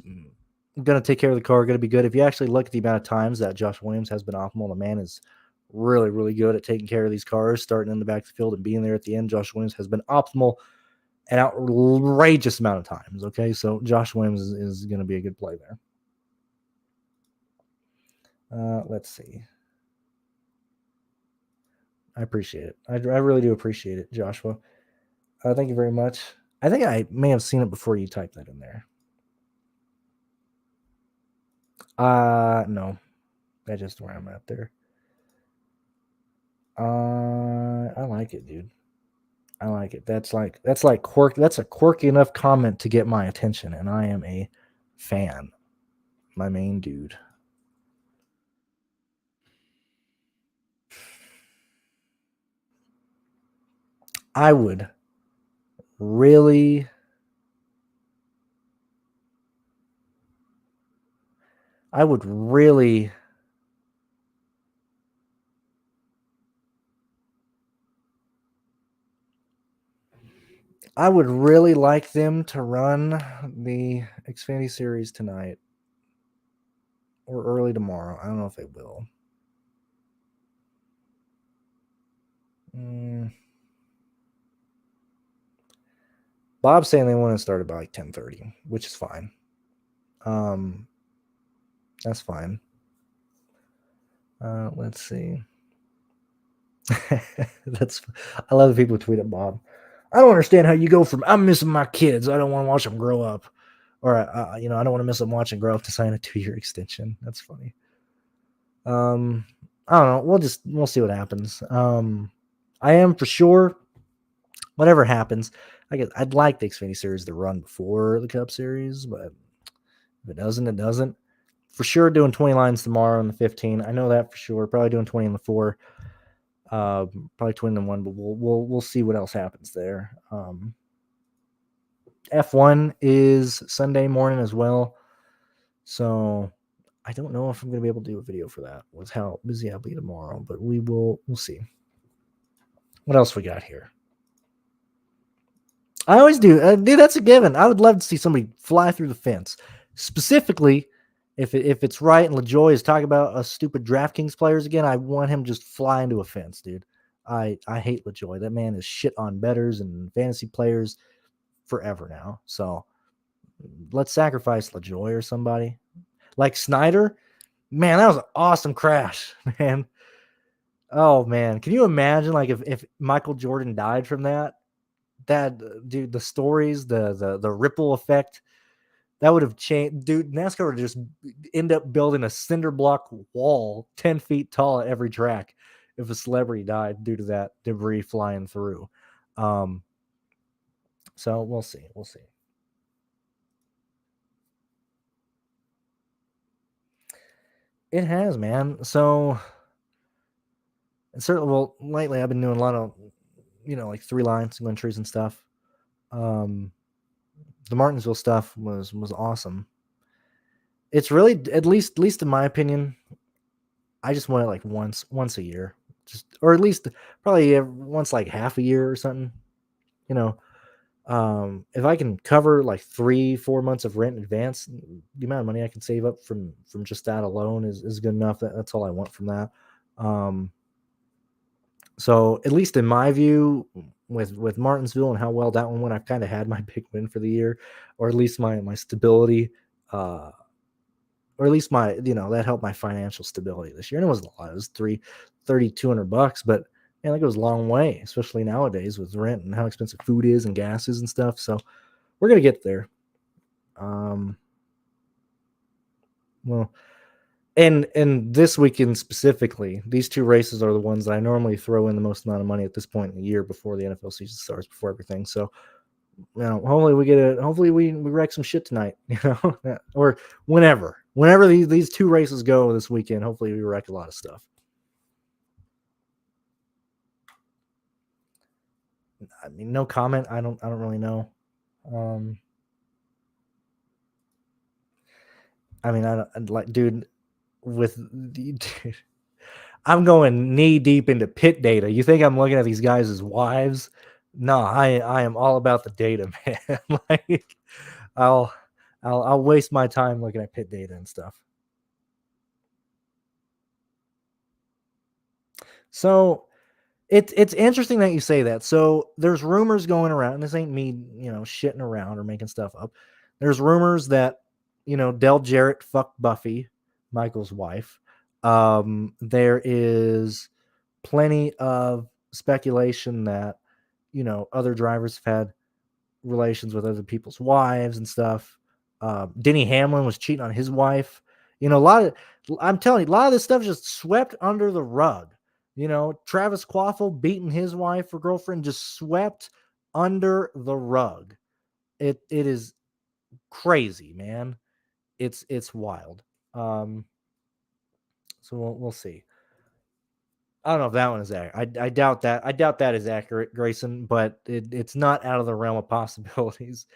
going to take care of the car, going to be good. If you actually look at the amount of times that Josh Williams has been optimal, the man is really, really good at taking care of these cars, starting in the back of the field and being there at the end. Josh Williams has been optimal an outrageous amount of times. Okay, so Josh Williams is going to be a good play there. Let's see. I appreciate it. I really do appreciate it, Joshua. Thank you very much. I think I may have seen it before you typed that in there. No. That's just where I'm at there. I like it, dude. I like it. That's like quirk. That's a quirky enough comment to get my attention, and I am a fan. My main dude. I would really like them to run the Xfinity series tonight or early tomorrow. I don't know if they will. Bob's saying they want to start about like 10:30, which is fine. That's fine. Let's see. I love the people who tweet at Bob. I don't understand how you go from I'm missing my kids, I don't want to watch them grow up, or I don't want to miss them watching grow up to sign a 2-year extension. That's funny. I don't know. We'll see what happens. I am for sure. Whatever happens, I'd like the Xfinity series to run before the Cup series, but if it doesn't, it doesn't. For sure, doing 20 lines tomorrow in the 15. I know that for sure. Probably doing 20 in the 4. Probably 20 in 1, but we'll see what else happens there. F1 is Sunday morning as well, so I don't know if I'm going to be able to do a video for that with how busy I'll be tomorrow, but we'll see. What else we got here? I always do. Dude, that's a given. I would love to see somebody fly through the fence. Specifically, if it's right and LaJoy is talking about us stupid DraftKings players again, I want him just fly into a fence, dude. I hate LaJoy. That man is shit on bettors and fantasy players forever now. So let's sacrifice LaJoy or somebody. Like Snyder, man, that was an awesome crash, man. Oh, man. Can you imagine like if Michael Jordan died from that? That dude, the stories, the ripple effect that would have changed. Dude, NASCAR would just end up building a cinder block wall 10 feet tall at every track if a celebrity died due to that debris flying through. So we'll see. It has, man. So certainly, well, lately I've been doing a lot of like 3 line single entries and stuff. The Martinsville stuff was awesome. It's really, at least in my opinion, I just want it like once a year, or at least probably once like half a year or something. If I can cover like 3-4 months of rent in advance, the amount of money I can save up from just that alone is good enough. That's all I want from that. So at least in my view, with Martinsville and how well that one went, I've kind of had my big win for the year, or at least my stability, or at least my, that helped my financial stability this year. And it wasn't a lot. It was $3,200, but man, that goes a long way, especially nowadays with rent and how expensive food is and gas is and stuff. So we're going to get there. Well, and this weekend specifically, these two races are the ones that I normally throw in the most amount of money at this point in the year before the NFL season starts, before everything. So, hopefully we get it. Hopefully we wreck some shit tonight, or whenever these two races go this weekend. Hopefully we wreck a lot of stuff. I mean, no comment. I don't really know. I mean, I don't like, dude. Dude, I'm going knee deep into pit data. You think I'm looking at these guys as wives? No, I am all about the data, man. Like, I'll waste my time looking at pit data and stuff. So it's interesting that you say that. So there's rumors going around, and this ain't me, shitting around or making stuff up. There's rumors that, Del Jarrett fucked Buffy, Michael's wife. There is plenty of speculation that, other drivers have had relations with other people's wives and stuff. Denny Hamlin was cheating on his wife. I'm telling you, a lot of this stuff just swept under the rug. Travis Quaffle beating his wife or girlfriend just swept under the rug. It is crazy, man. It's wild. So we'll see. I don't know if that one is accurate. I doubt that. I doubt that is accurate, Grayson, but it's not out of the realm of possibilities.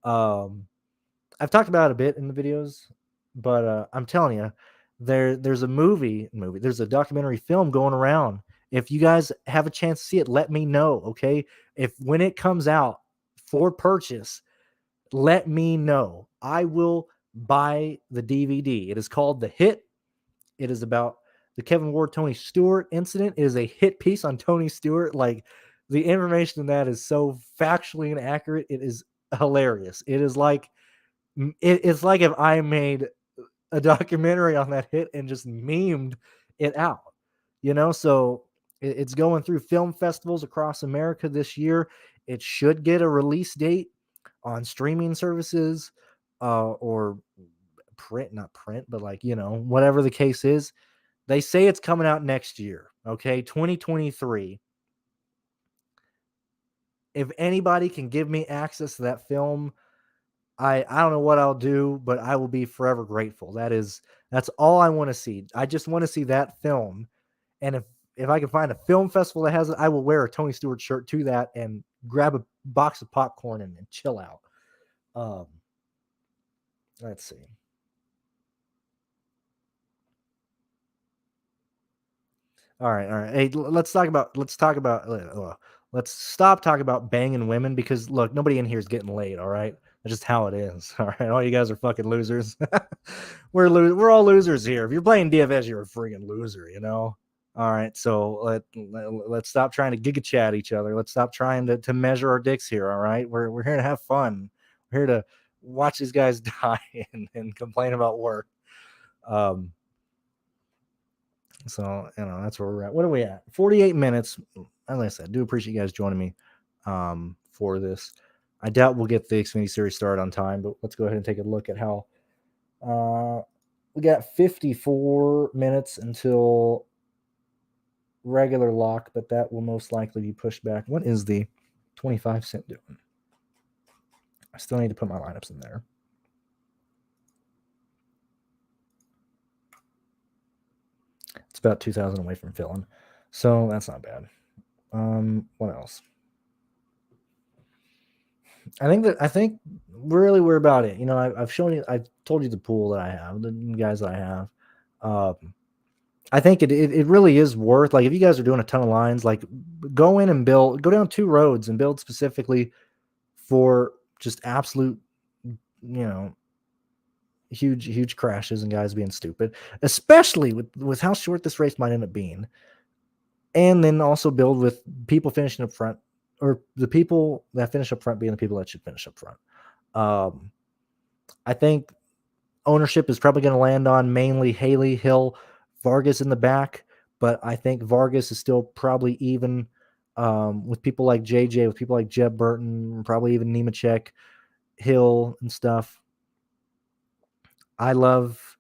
I've talked about it a bit in the videos, but I'm telling you, there's a there's a documentary film going around. If you guys have a chance to see it, let me know, okay? If when it comes out for purchase, let me know. I will buy the DVD. It is called The Hit. It is about the Kevin Ward Tony Stewart incident. It is a hit piece on Tony Stewart. Like, the information in that is so factually inaccurate. It is hilarious. It's like if I made a documentary on that hit and just memed it out, So it's going through film festivals across America this year. It should get a release date on streaming services, or print, not print, but like, whatever the case is. They say it's coming out next year. Okay. 2023. If anybody can give me access to that film, I don't know what I'll do, but I will be forever grateful. That's all I want to see. I just want to see that film. And if I can find a film festival that has it, I will wear a Tony Stewart shirt to that and grab a box of popcorn and chill out. Let's see. All right. Hey, let's stop talking about banging women, because look, nobody in here is getting laid. All right. That's just how it is. All right. All you guys are fucking losers. We're all losers here. If you're playing DFS, you're a freaking loser, All right. So let's stop trying to giga chat each other. Let's stop trying to measure our dicks here. All right. We're here to have fun. We're here to watch these guys die and complain about work. So, that's where we're at. What are we at? 48 minutes. As I said, I do appreciate you guys joining me for this. I doubt we'll get the Xfinity series started on time, but let's go ahead and take a look at how we got 54 minutes until regular lock, but that will most likely be pushed back. What is the 25-cent doing? I still need to put my lineups in there. It's about 2,000 away from filling, so that's not bad. What else? I think really we're about it. I've shown you, I've told you the pool that I have, the guys that I have. I think it really is worth, like, if you guys are doing a ton of lines, like, go in and go down two roads and build specifically for just absolute, huge crashes and guys being stupid, especially with how short this race might end up being. And then also build with people finishing up front, or the people that finish up front being the people that should finish up front. I think ownership is probably going to land on mainly Haley, Hill, Vargas in the back, but I think Vargas is still probably even with people like JJ, with people like Jeb Burton, probably even Nemechek, Hill and stuff. I love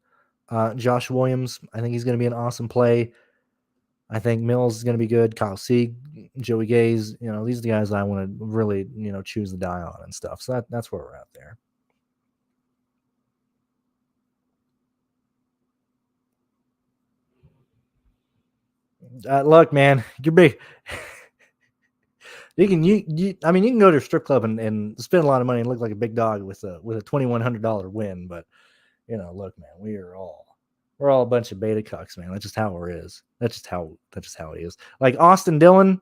Josh Williams, I think he's going to be an awesome play. I think Mills is going to be good. Kyle Sieg, Joey Gaze, these are the guys I want to really, choose the die on and stuff. So that's where we're at there. Look, man, you're big. You can go to a strip club and spend a lot of money and look like a big dog with a $2,100 win. But look, man, we're all a bunch of beta cucks, man. That's just how it is. That's just how it is. Like Austin Dillon,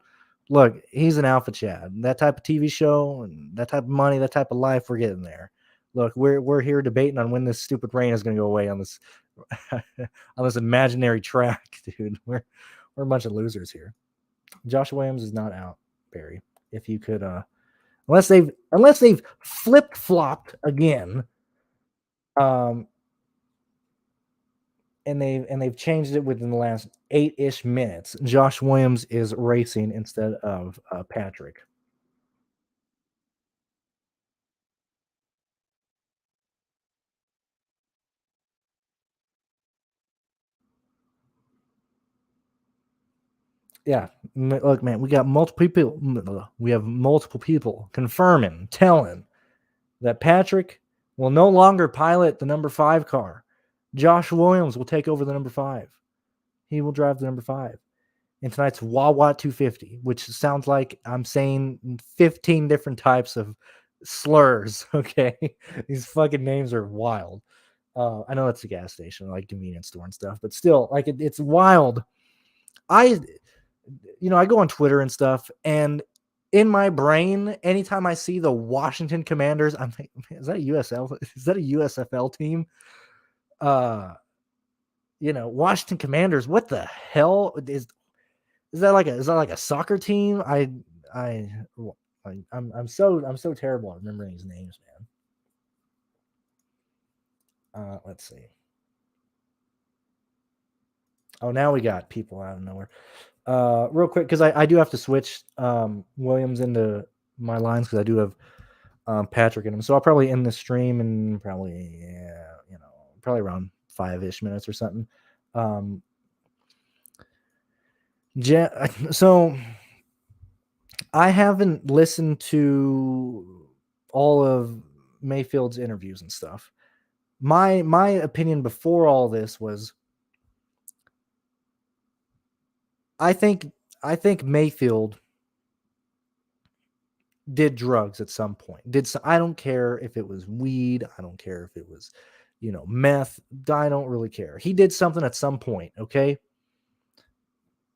look, he's an alpha Chad. That type of TV show and that type of money, that type of life, we're getting there. Look, we're here debating on when this stupid rain is going to go away on this on this imaginary track, dude. We're a bunch of losers here. Josh Williams is not out, Barry. If you could, unless they've flip flopped again, and they've changed it within the last 8-ish minutes. Josh Williams is racing instead of Patrick. Yeah, look, man, we got multiple people. We have multiple people confirming, telling that Patrick will no longer pilot the number 5 car. Josh Williams will take over the number 5. He will drive the number 5 in tonight's Wawa 250, which sounds like I'm saying 15 different types of slurs. Okay, these fucking names are wild. I know it's a gas station, like convenience store and stuff, but still, like it's wild. I go on Twitter and stuff, and in my brain, anytime I see the Washington Commanders, I'm like, is that a USL? Is that a USFL team? Washington Commanders. What the hell is that like a soccer team? I'm so terrible at remembering these names, man. Let's see. Oh, now we got people out of nowhere. Real quick, because I do have to switch Williams into my lines because I do have Patrick in them. So I'll probably end the stream in probably around 5-ish minutes or something. So I haven't listened to all of Mayfield's interviews and stuff. My opinion before all this was I think Mayfield did drugs at some point. I don't care if it was weed. I don't care if it was, meth. I don't really care. He did something at some point. Okay.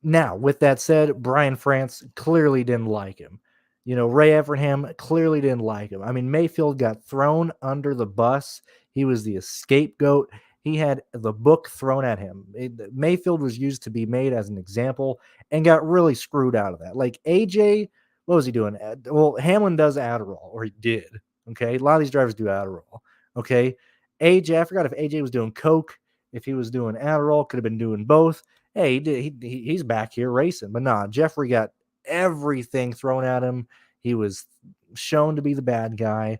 Now, with that said, Brian France clearly didn't like him. Ray Evernham clearly didn't like him. I mean, Mayfield got thrown under the bus. He was the scapegoat. He had the book thrown at him. Mayfield was used to be made as an example and got really screwed out of that. Like AJ, what was he doing? Well, Hamlin does Adderall, or he did. Okay. A lot of these drivers do Adderall. Okay. AJ, I forgot if AJ was doing Coke, if he was doing Adderall, could have been doing both. Hey, he's back here racing. But nah, Jeffrey got everything thrown at him. He was shown to be the bad guy.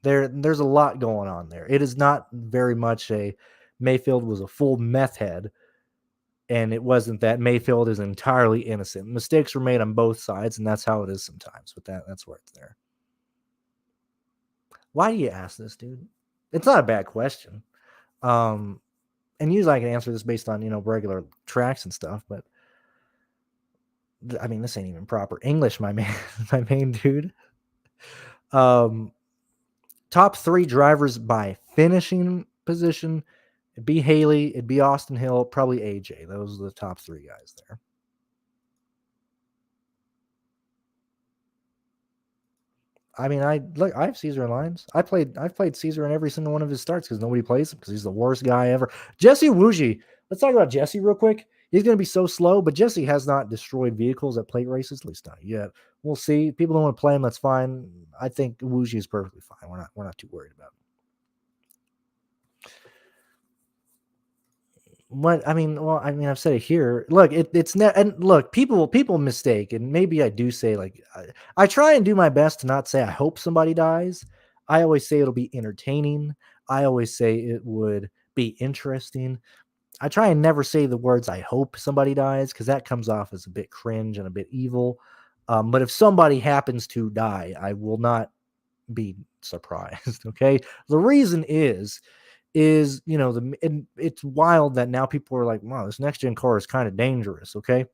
There's a lot going on there. It is not very much Mayfield was a full meth head, and it wasn't that. Mayfield is entirely innocent. Mistakes were made on both sides, and that's how it is sometimes. But that's where it's there. Why do you ask this, dude? It's not a bad question. And usually I can answer this based on, regular tracks and stuff, but I mean, this ain't even proper English, my main dude. Top 3 drivers by finishing position. It'd be Haley, it'd be Austin Hill, probably AJ. Those are the top 3 guys there. I mean, I have Caesar in lines. I've played Caesar in every single one of his starts because nobody plays him because he's the worst guy ever. Jesse Wuji. Let's talk about Jesse real quick. He's going to be so slow, but Jesse has not destroyed vehicles at plate races, at least not yet. We'll see. People don't want to play him. That's fine. I think Wuji is perfectly fine. We're not too worried about it. I've said it here. Look, it's not, and look, people mistake, and maybe I do say like I try and do my best to not say I hope somebody dies. I always say it'll be entertaining. I always say it would be interesting. I try and never say the words "I hope somebody dies" because that comes off as a bit cringe and a bit evil. But if somebody happens to die, I will not be surprised. Okay, the reason is it's wild that now people are like, wow, this next gen car is kind of dangerous. Okay,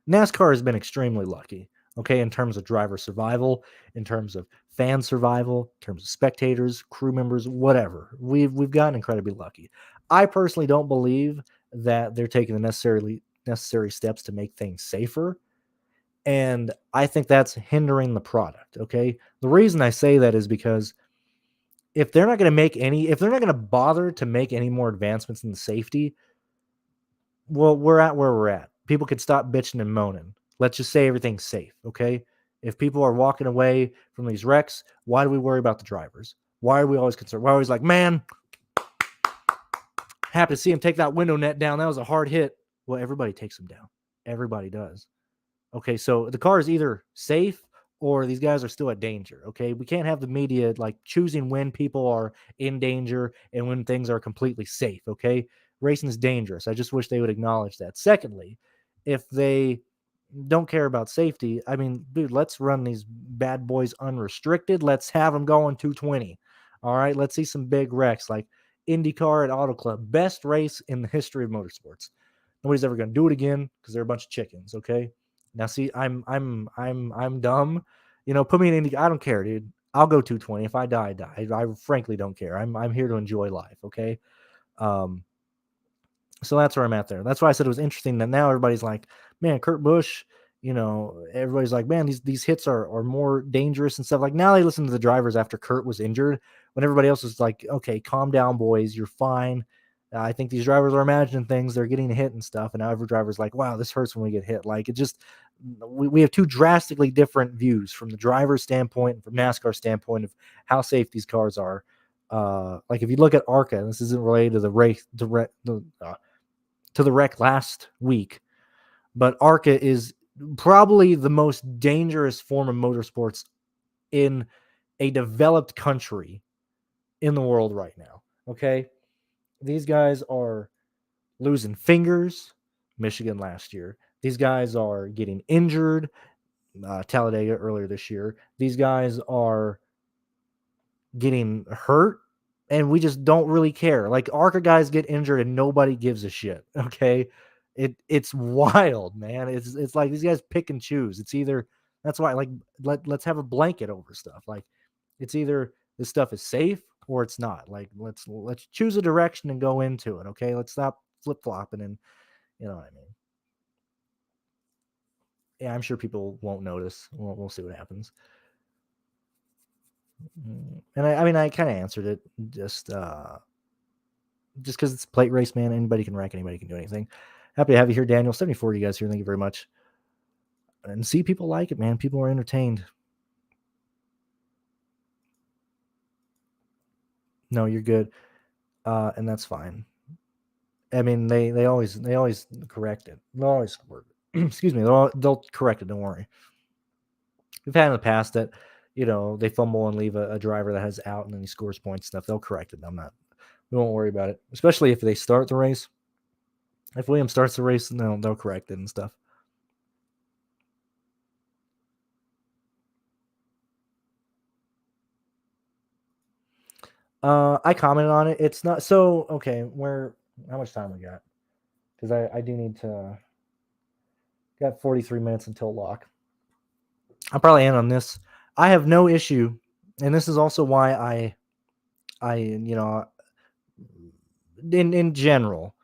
NASCAR has been extremely lucky, okay, in terms of driver survival, in terms of fan survival, in terms of spectators, crew members, whatever. We've gotten incredibly lucky. I personally don't believe that they're taking the necessary steps to make things safer. And I think that's hindering the product. Okay. The reason I say that is because if they're not going to bother to make any more advancements in the safety, well, we're at where we're at. People can stop bitching and moaning. Let's just say everything's safe, okay? If people are walking away from these wrecks, why do we worry about the drivers? Why are we always concerned? We're always like, man, happy to see him take that window net down. That was a hard hit. Well, everybody takes them down. Everybody does. Okay, so the car is either safe or these guys are still at danger. Okay, we can't have the media like choosing when people are in danger and when things are completely safe. Okay, racing is dangerous. I just wish they would acknowledge that. Secondly, if they don't care about safety, I mean, dude, let's run these bad boys unrestricted. Let's have them going 220. All right, let's see some big wrecks like IndyCar at Auto Club, best race in the history of motorsports. Nobody's ever going to do it again because they're a bunch of chickens. Okay. Now, see, I'm dumb. Put me in Indy. I don't care, dude. I'll go 220. If I die, I die. I frankly don't care. I'm here to enjoy life. Okay. Um, so that's where I'm at there. That's why I said it was interesting that now everybody's like, man, Kurt Busch, everybody's like, man, these hits are more dangerous and stuff. Like now they listen to the drivers after Kurt was injured when everybody else was like, okay, calm down, boys. You're fine. I think these drivers are imagining things. They're getting hit and stuff. And now every driver's like, wow, this hurts when we get hit. Like we have two drastically different views from the driver's standpoint and from NASCAR standpoint of how safe these cars are. Like if you look at ARCA, and this isn't related to the race, to the wreck last week, but ARCA is probably the most dangerous form of motorsports in a developed country in the world right now. Okay. These guys are losing fingers, Michigan last year. These guys are getting injured, Talladega earlier this year. These guys are getting hurt, and we just don't really care. Like ARCA guys get injured and nobody gives a shit. Okay. It's wild, man. It's like these guys pick and choose. It's either that's why like let's have a blanket over stuff. Like it's either this stuff is safe or it's not. Like let's choose a direction and go into it. Okay. Let's stop flip-flopping and you know what I mean. Yeah, I'm sure people won't notice. We'll see what happens. And I mean, I kind of answered it just because it's a plate race, man. Anybody can wreck, anybody can do anything. Happy to have you here, Daniel. 74 you guys here. Thank you very much. And see, people like it, man. People are entertained. No, you're good. And that's fine. I mean, they always correct it. They'll always excuse me. They'll correct it. Don't worry. We've had in the past that they fumble and leave a driver that has out and then he scores points stuff. They'll correct it. We won't worry about it, especially if they start the race. If Williams starts the race, they'll correct it and stuff. I commented on it. It's not so okay. How much time we got? Because I do need to. Got 43 minutes until lock. I'll probably end on this. I have no issue, and this is also why in general,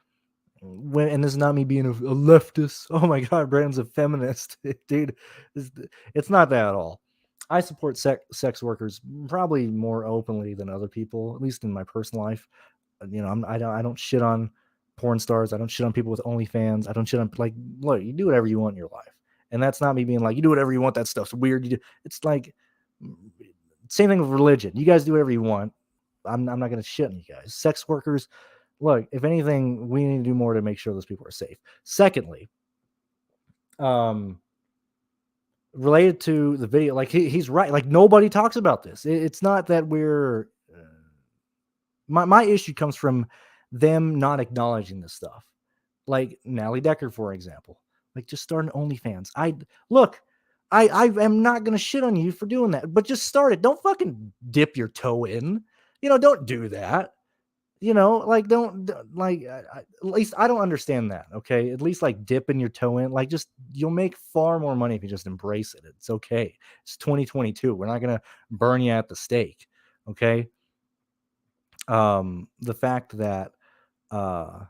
and this is not me being a leftist. Oh my God, Brandon's a feminist, dude. It's not that at all. I support sex workers probably more openly than other people, at least in my personal life. I don't shit on porn stars. I don't shit on people with OnlyFans. I don't shit on look, you do whatever you want in your life, and that's not me being like you do whatever you want. That stuff's weird. It's like same thing with religion. You guys do whatever you want. I'm not going to shit on you guys. Sex workers. Look, if anything, we need to do more to make sure those people are safe. Secondly, related to the video, like he's right. Like nobody talks about this. It's not that we're My issue comes from them not acknowledging this stuff. Like Nally Decker, for example. Like, just start an OnlyFans. I am not gonna shit on you for doing that, but just start it. Don't fucking dip your toe in. Don't do that. Like, don't like. At least I don't understand that. Okay, at least like dipping your toe in. Like, just you'll make far more money if you just embrace it. It's okay. It's 2022. We're not gonna burn you at the stake. Okay. The fact that uh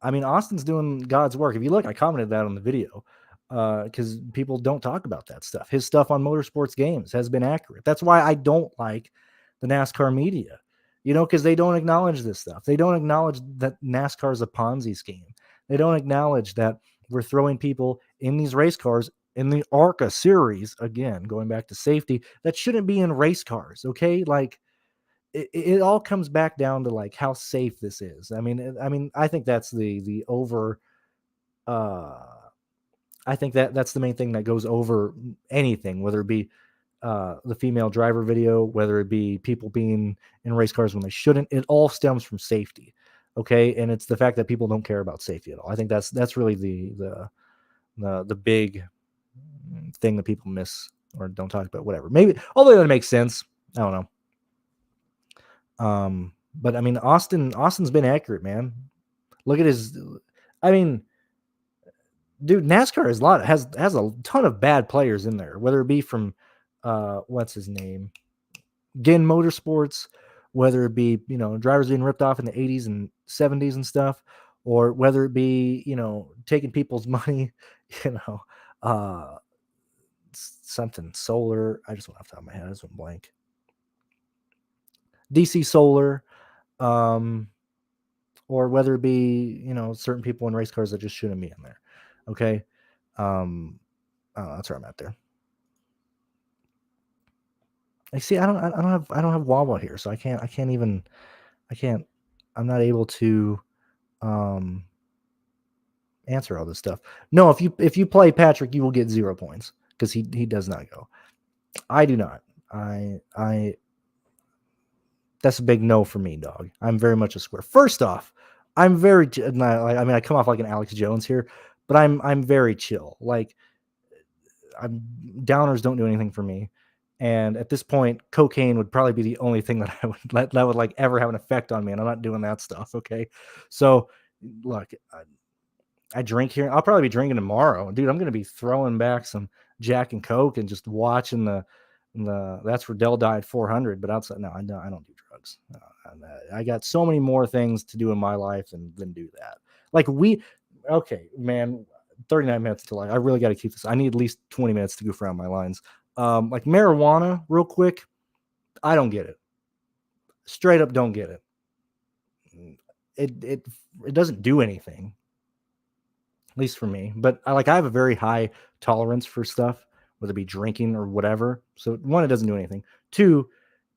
I mean, Austin's doing God's work. If you look, I commented that on the video because people don't talk about that stuff. His stuff on Motorsports Games has been accurate. That's why I don't like the NASCAR media, because they don't acknowledge this stuff. They don't acknowledge that NASCAR is a Ponzi scheme. They don't acknowledge that we're throwing people in these race cars in the ARCA series, again, going back to safety, that shouldn't be in race cars. Okay. Like, it all comes back down to like how safe this is. I think that's the over. Uh, I think that's the main thing that goes over anything, whether it be the female driver video, whether it be people being in race cars when they shouldn't. It all stems from safety, okay? And it's the fact that people don't care about safety at all. I think that's really the big thing that people miss or don't talk about. Whatever, maybe although that makes sense. I don't know. But I mean, Austin's been accurate, man. Look at his. I mean, dude, NASCAR has a ton of bad players in there, whether it be from what's his name, Ginn Motorsports, whether it be drivers being ripped off in the 80s and 70s and stuff, or whether it be taking people's money, uh, something solar. I just went off the top of my head. I just went blank. DC Solar, or whether it be certain people in race cars that just shouldn't be in there. Okay, that's where I'm at there. I see. I don't have Wawa here, so I'm not able to answer all this stuff. No, if you play Patrick, you will get 0 points because he does not go. I do not. I that's a big no for me, dog. I'm very much a square. First off, I'm very. I come off like an Alex Jones here, but I'm very chill. Like, downers don't do anything for me, and at this point, cocaine would probably be the only thing that I would that would like ever have an effect on me, and I'm not doing that stuff. Okay, so look, I drink here. I'll probably be drinking tomorrow, dude. I'm gonna be throwing back some Jack and Coke and just watching the that's for Dell Diet 400. But outside, no, I don't do drugs. I got so many more things to do in my life than do that. Like, okay, man, 39 minutes till I really got to keep this. I need at least 20 minutes to goof around my lines. Like marijuana, real quick. I don't get it. Straight up, don't get it. It doesn't do anything, at least for me. But I have a very high tolerance for stuff, whether it be drinking or whatever. So one, it doesn't do anything. Two,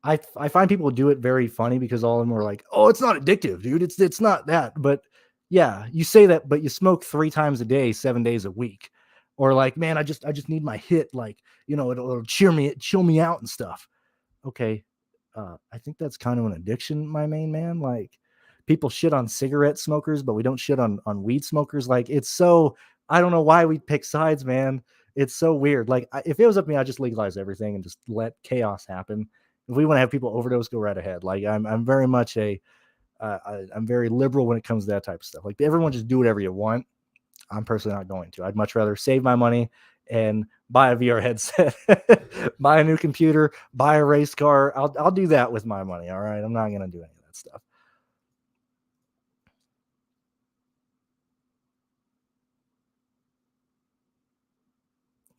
I find people do it very funny because all of them are like, "Oh, it's not addictive, dude. It's not that." But yeah, you say that, but you smoke 3 times a day, 7 days a week, or like, man, I just need my hit. Like, it'll chill me out and stuff. Okay, I think that's kind of an addiction, my main man. Like, people shit on cigarette smokers, but we don't shit on weed smokers. Like, it's so, I don't know why we pick sides, man. It's so weird. Like, if it was up to me, I'd just legalize everything and just let chaos happen. If we want to have people overdose, go right ahead. Like, I'm very much I'm very liberal when it comes to that type of stuff. Like, everyone just do whatever you want. I'm personally not going to. I'd much rather save my money and buy a VR headset, buy a new computer, buy a race car. I'll do that with my money. All right. I'm not going to do any of that stuff.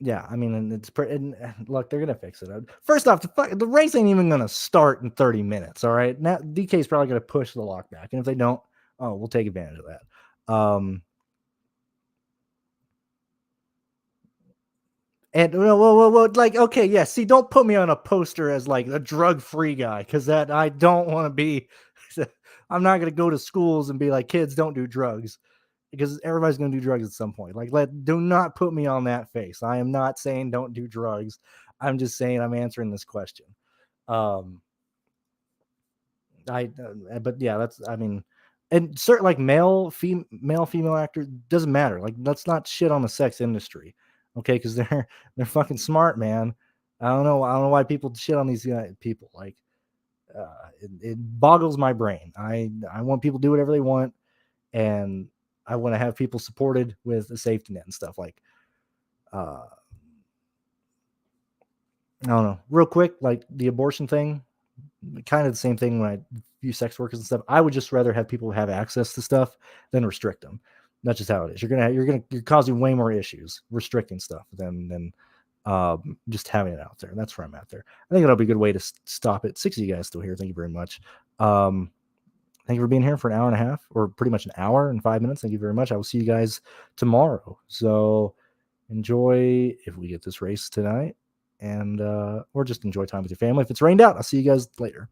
Yeah, I mean, and look, they're gonna fix it. First off, the race ain't even gonna start in 30 minutes. All right, now DK is probably gonna push the lock back, and if they don't, we'll take advantage of that. And well, like, okay, yeah. See, don't put me on a poster as like a drug-free guy, because that I don't want to be. I'm not gonna go to schools and be like, kids, don't do drugs, because everybody's gonna do drugs at some point. Like, do not put me on that face. I am not saying don't do drugs. I'm just saying I'm answering this question. But yeah, I mean, and certain like male, female actors doesn't matter. Like, let's not shit on the sex industry, okay? Because they're fucking smart, man. I don't know why people shit on these people. Like, it boggles my brain. I want people to do whatever they want, and I want to have people supported with a safety net and stuff. Like, I don't know. Real quick, like the abortion thing, kind of the same thing when I view sex workers and stuff. I would just rather have people have access to stuff than restrict them. That's just how it is. You're causing way more issues restricting stuff than just having it out there. That's where I'm at there. I think that'll be a good way to stop it. 6 of you guys still here. Thank you very much. Thank you for being here for an hour and a half, or pretty much an hour and 5 minutes. Thank you very much. I will see you guys tomorrow. So enjoy if we get this race tonight, and or just enjoy time with your family. If it's rained out, I'll see you guys later.